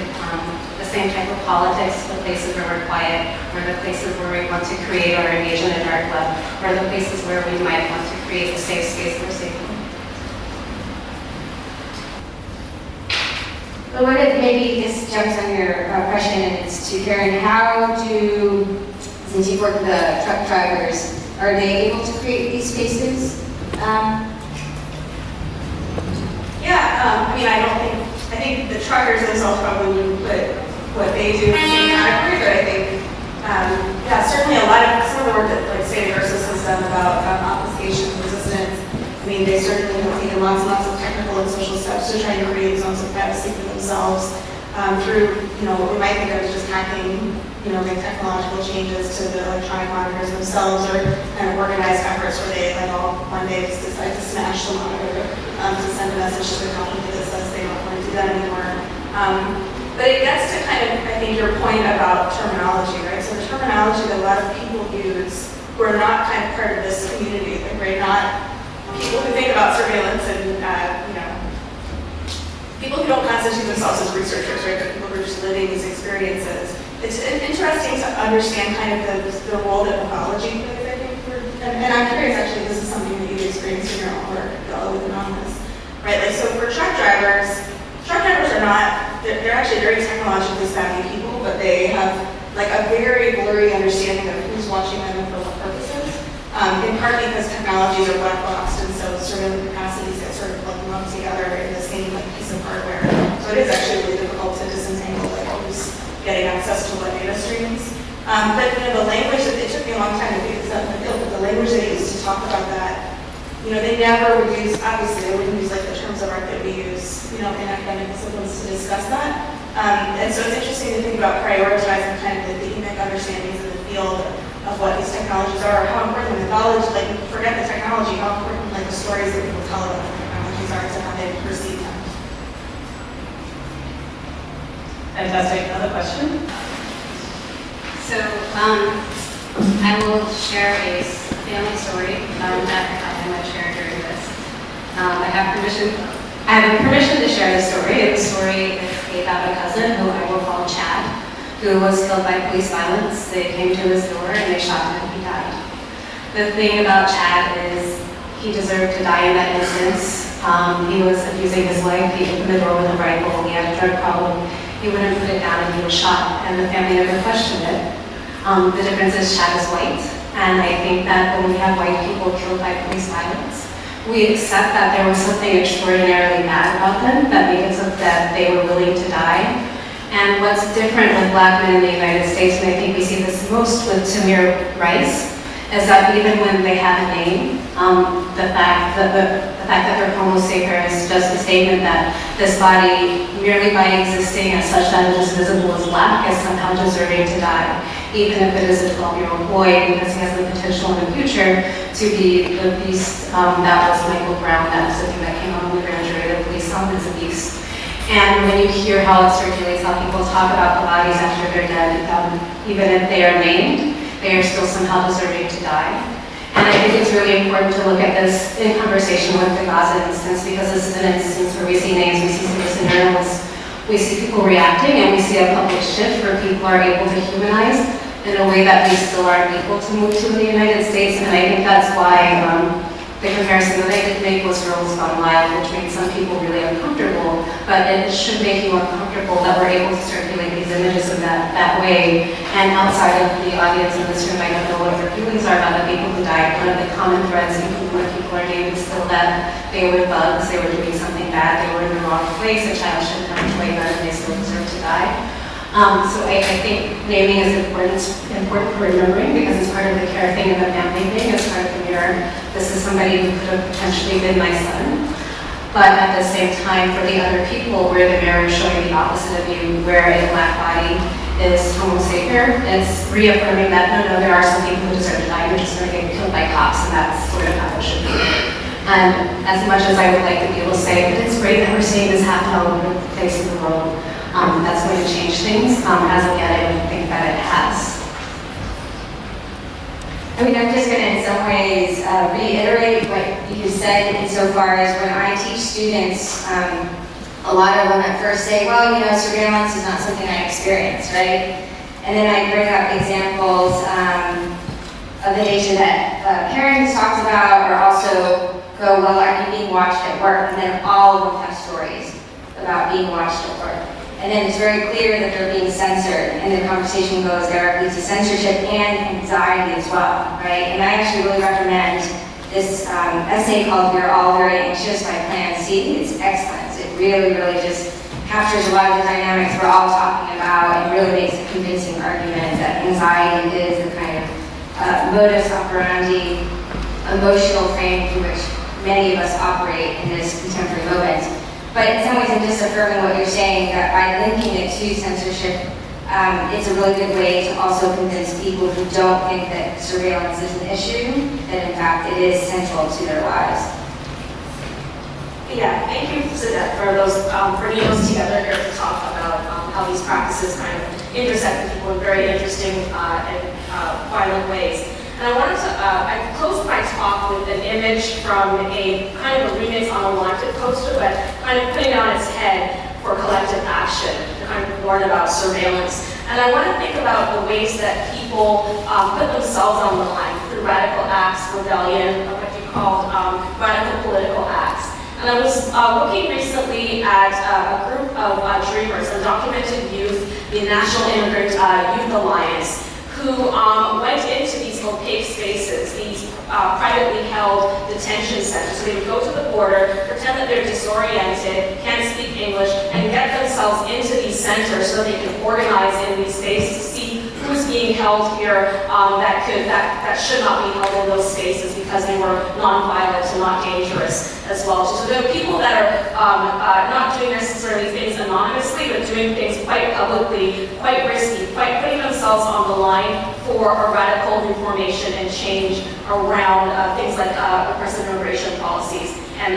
E: the same type of politics to the places where we're quiet, or the places where we want to create or engage in a dark web, or the places where we might want to create a safe space for safety.
F: Well, what if maybe this jumps on your question, and it's to Karen, since you've worked with the truck drivers, are they able to create these spaces?
C: I think the truckers themselves probably wouldn't put what they do in the same category, but I think, certainly some of the work that, like, State Versus has done about obfuscation resistance, they certainly have taken lots and lots of technical and social steps to try to create zones of privacy for themselves through, what we might think of as just hacking, make technological changes to the electronic monitors themselves, or kind of organized efforts where they, like, all one day just decide to smash the monitor to send a message to the company that says they don't want to do that anymore. But it gets to kind of, I think, your point about terminology, right? So the terminology that a lot of people use who are not kind of part of this community, like, right, not people who think about surveillance and, people who don't constitute themselves as researchers, right, but people who are just living these experiences. It's interesting to understand kind of the role that pathology plays, I think, and I'm curious, actually, this is something that you've experienced in your own work with Anonymous, right? Like, so for truck drivers are not, they're actually very technologically savvy people, but they have, like, a very blurry understanding of who's watching them and for what purposes. In part because technologies are black boxed, and so surveillance capacities get sort of lumped together in the same, like, piece of hardware. So it is actually really difficult to disentangle, like, who's getting access to what data streams. But the language, it took me a long time to figure this out in the field, but the language they use to talk about that, they never would use, obviously they wouldn't use, like, the terms of art that we use, in academic disciplines to discuss that. And so it's interesting to think about prioritizing kind of the unique understandings in the field of what these technologies are, how important the mythology, like, forget the technology, how important, like, the stories that people tell about the technologies are to how they perceive them.
A: Fantastic. Another question?
E: So, I will share a family story that I thought I might share during this. I have permission to share the story. The story is about a cousin who I will call Chad, who was killed by police violence. They came to his door and they shot him and he died. The thing about Chad is he deserved to die in that instance. He was abusing his wife. He opened the door with a rifle. He had a drug problem. He wouldn't put it down and he was shot, and the family never questioned it. The difference is Chad is white, and I think that when we have white people killed by police violence, we accept that there was something extraordinarily bad about them that made it so that they were willing to die. And what's different with black men in the United States, and I think we see this most with Tamir Rice, is that even when they have a name, the fact that they're Homo sapiens is just a statement that this body, merely by existing as such that it is visible as black, is somehow deserving to die, even if it is a 12-year-old boy, because he has the potential in the future to be the beast that was Michael Brown. That was the thing that came out on the grand jury, the police saw him as a beast. And when you hear how it circulates, how people talk about the bodies after they're dead, even if they are named, they are still somehow deserving to die. And I think it's really important to look at this in conversation with the Gaza instance, because this is an instance where we see names, we see citizen journalists, we see people reacting, and we see a public shift where people are able to humanize in a way that we still aren't able to move to in the United States. And I think that's why the comparison that I did make was Girls Gone Wild, which made some people really uncomfortable, but it should make you uncomfortable that we're able to circulate these images in that way. And outside of the audience in this room, I don't know what their feelings are about the people who died. One of the common threads, even when people are named, is still that they were bugs, they were doing something bad, they were in the wrong place, a child shouldn't have to play that, and they still deserve to die. So I think naming is important for remembering, because it's part of the care thing and the family thing, it's part of the mirror. This is somebody who could have potentially been my son. But at the same time, for the other people, where the mirror is showing the opposite of you, where a black body is Homo sapien, it's reaffirming that no, there are some people who deserve to die, you're just going to get killed by cops, and that's sort of how it should be. And as much as I would like to be able to say, but it's great that we're seeing this happen all over the face of the world, that's going to change things. As of yet, I don't think that it has.
F: I mean, I'm just going to, in some ways, reiterate what you said insofar as when I teach students, a lot of them at first say, well, you know, surveillance is not something I experience, right? And then I bring up examples of the nature that Karen has talked about, or also go, well, are you being watched at work? And then all of them have stories about being watched at work. And then it's very clear that they're being censored, and the conversation goes directly to censorship and anxiety as well, right? And I actually really recommend this essay called We're All Very Anxious by Plan C. It's excellent. It really, really just captures a lot of the dynamics we're all talking about and really makes a convincing argument that anxiety is the kind of modus operandi, emotional frame through which many of us operate in this contemporary moment. But in some ways, I'm just affirming what you're saying, that by linking it to censorship, it's a really good way to also convince people who don't think that surveillance is an issue, that in fact it is central to their lives.
C: Yeah, thank you for those bringing those together here to talk about how these practices kind of intersect with people in very interesting and violent ways. And I wanted to, I closed my talk with an image from a kind of a remix on a wanted poster, but kind of putting it on its head for collective action, to kind of warn about surveillance. And I want to think about the ways that people put themselves on the line through radical acts, rebellion, or what you called radical political acts. And I was looking recently at a group of dreamers, undocumented youth, the National Immigrant Youth Alliance, who went into these opaque spaces, these privately held detention centers. So they would go to the border, pretend that they're disoriented, can't speak English, and get themselves into these centers so they can organize in these spaces to see who's being held here that should not be held in those spaces because they were non-violent and not dangerous as well. So there are people that are not doing necessarily things anonymously, but doing things quite publicly, quite risky, quite putting themselves on the line for a radical reformation and change around things like oppressive immigration policies and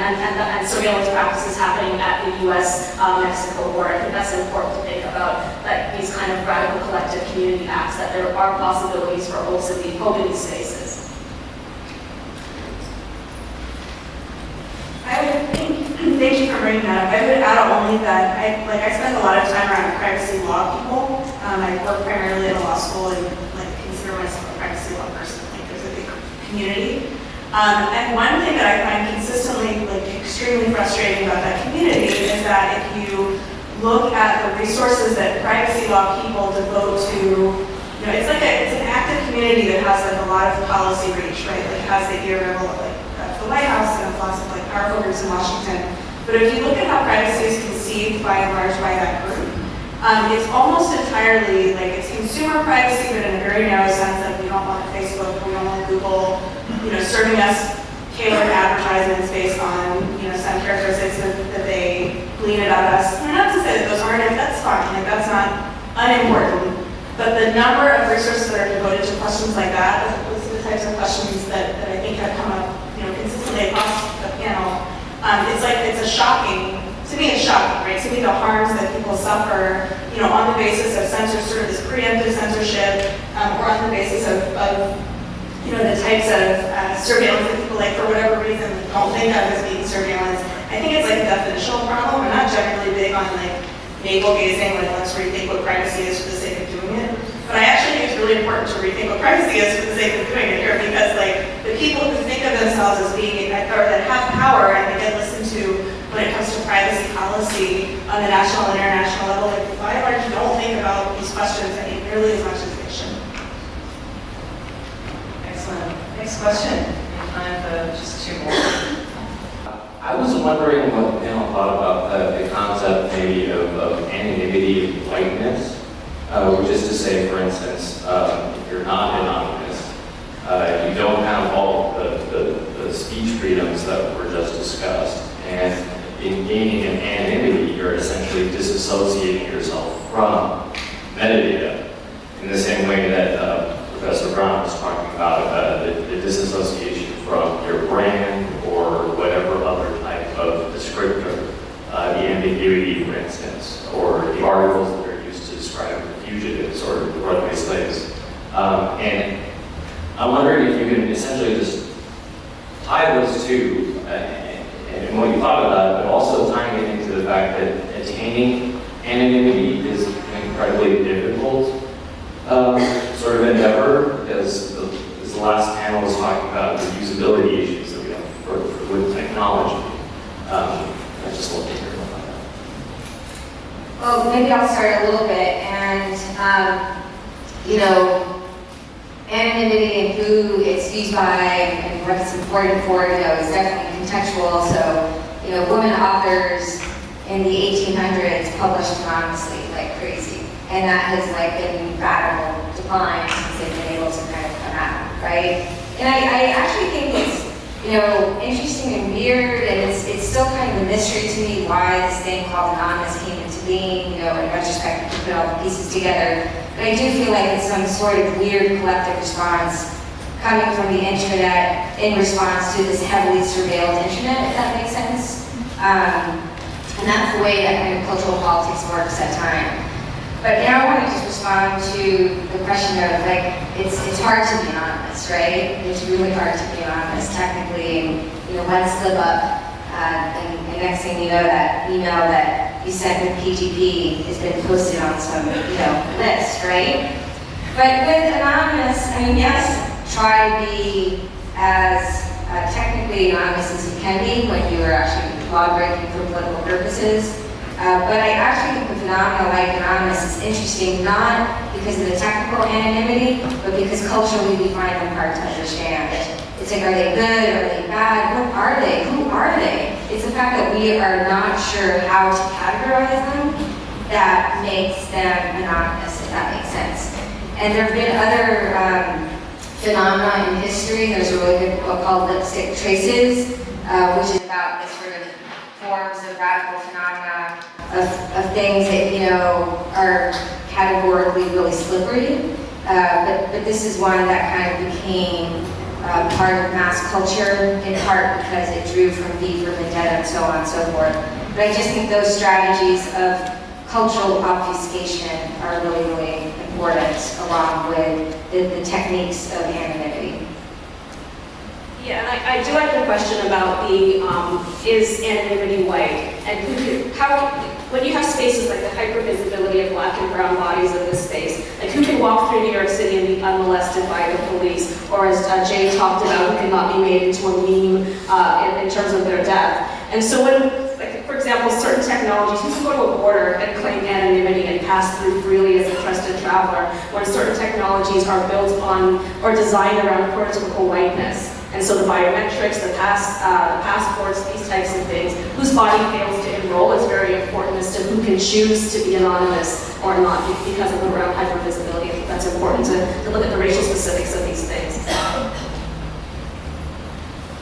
C: surveillance practices happening at the U.S.-Mexico border. I think that's important to think about, like these kind of radical collective community acts, that there are possibilities for opening spaces. Thank you for bringing that up. I would add only that I spend a lot of time around privacy law people. I work primarily at a law school and consider myself a privacy law person. There's a big community. And one thing that I find consistently extremely frustrating about that community is that if you look at the resources that privacy law people devote to, it's an active community that has a lot of policy reach, right? It has the ear of the White House and lots of powerful groups in Washington. But if you look at how privacy is conceived by and large by that group, it's almost entirely it's consumer privacy, but in a very narrow sense of don't want Facebook, we don't want Google, serving us tailored advertisements based on, some characteristics that they glean about us. Not to say that those aren't, that's fine, like that's not unimportant. But the number of resources that are devoted to questions like that, those are the types of questions that I think have come up, consistently across the panel. It's a shocking, to me it's shocking, right? To me the harms that people suffer, on the basis of sort of this preemptive censorship, or on the basis of the types of surveillance that people, for whatever reason, don't think of as being surveillance. I think it's a definitional problem. I'm not generally big on navel gazing, let's rethink what privacy is for the sake of doing it. But I actually think it's really important to rethink what privacy is for the sake of doing it here, because the people who think of themselves as being, or that have power and they get listened to when it comes to privacy policy on the national and international level, by and large don't think about these questions nearly as much as they should.
A: Excellent. Next question. We have time for just two more.
H: I was wondering what the panel thought about the concept maybe of anonymity of whiteness, which is to say, for instance, if you're not anonymous, you don't have all the speech freedoms that were just discussed, and in gaining an anonymity, you're essentially disassociating yourself from metadata in the same way that Professor Browne was talking about the disassociation from your brand or whatever other type of descriptor, the ambiguity, for instance, or the articles that are used to describe the fugitives or the runaway slaves. And I'm wondering if you can essentially just tie those two and what you thought about it, but also tying it into the fact that attaining anonymity is an incredibly difficult sort of endeavor, as the last panel was talking about the usability issues that we have with technology. I just love to hear about that.
F: Well, maybe I'll start a little bit, and anonymity and who it's used by and what it's important for, is definitely contextual. So, women authors in the 1800s published anonymously like crazy, and that has been in radical decline since they've been able to kind of come out, right? And I actually think it's interesting and weird, and it's still kind of a mystery to me why this thing called anonymous came into being. In retrospect, we put all the pieces together. But I do feel like it's some sort of weird collective response coming from the internet in response to this heavily surveilled internet, if that makes sense. And that's the way that kind of cultural politics works at times. But now I want to just respond to the question of it's hard to be anonymous, right? It's really hard to be anonymous technically, and one slip up, and next thing you know, that email that you sent with PGP has been posted on some, list, right? But with anonymous, yes, try to be as technically anonymous as you can be when you are actually law breaking for political purposes. But I actually think the phenomena like anonymous is interesting, not because of the technical anonymity, but because culturally we find them hard to understand. It's are they good? Are they bad? What are they? Who are they? It's the fact that we are not sure how to categorize them that makes them anonymous, if that makes sense. And there have been other phenomena in history. There's a really good book called Lipstick Traces, which is about this sort of forms of radical phenomena of things that are categorically really slippery. But this is one that kind of became part of mass culture, in part because it drew from V for Vendetta and so on and so forth. But I just think those strategies of cultural obfuscation are really, really important, along with the techniques of anonymity.
B: Yeah, and I do like the question about is anonymity white? And when you have spaces like the hypervisibility of Black and brown bodies in this space, who can walk through New York City and be unmolested by the police, or as Jade talked about, who cannot be made into a meme in terms of their death. And so when, for example, certain technologies, you can go to a border and claim anonymity and pass through freely as a trusted traveler, when certain technologies are built on or designed around prototypical whiteness. And And so the biometrics, the passports, these types of things, whose body fails to enroll is very important as to who can choose to be anonymous or not because of the hypervisibility. I think that's important to look at the racial specifics of these things.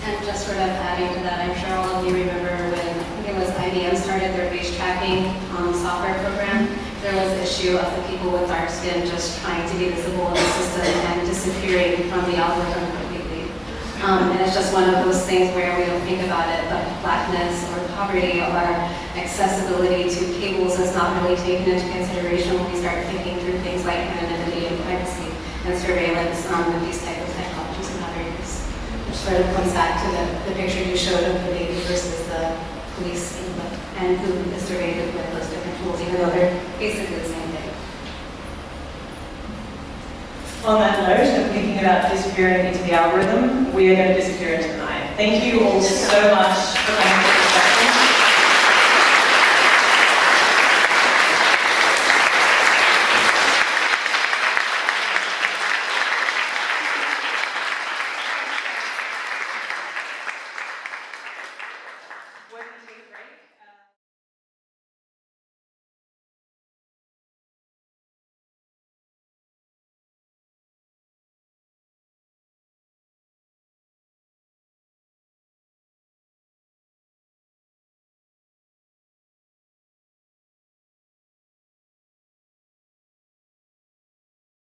E: And just sort of adding to that, I'm sure all of you remember when, I think it was IBM started their face tracking software program. There was the issue of the people with dark skin just trying to be visible in the system and disappearing from the algorithm completely. And it's just one of those things where we don't think about it, but blackness or poverty or accessibility to cables is not really taken into consideration when we start thinking through things like anonymity and privacy and surveillance and these type of technologies and other use. Which sort of comes back to the picture you showed of the baby versus the police and who is surveyed with those different tools, even though they're basically the same thing.
A: On that note of thinking about disappearing into the algorithm, we are going to disappear into the night. Thank you all so much for coming.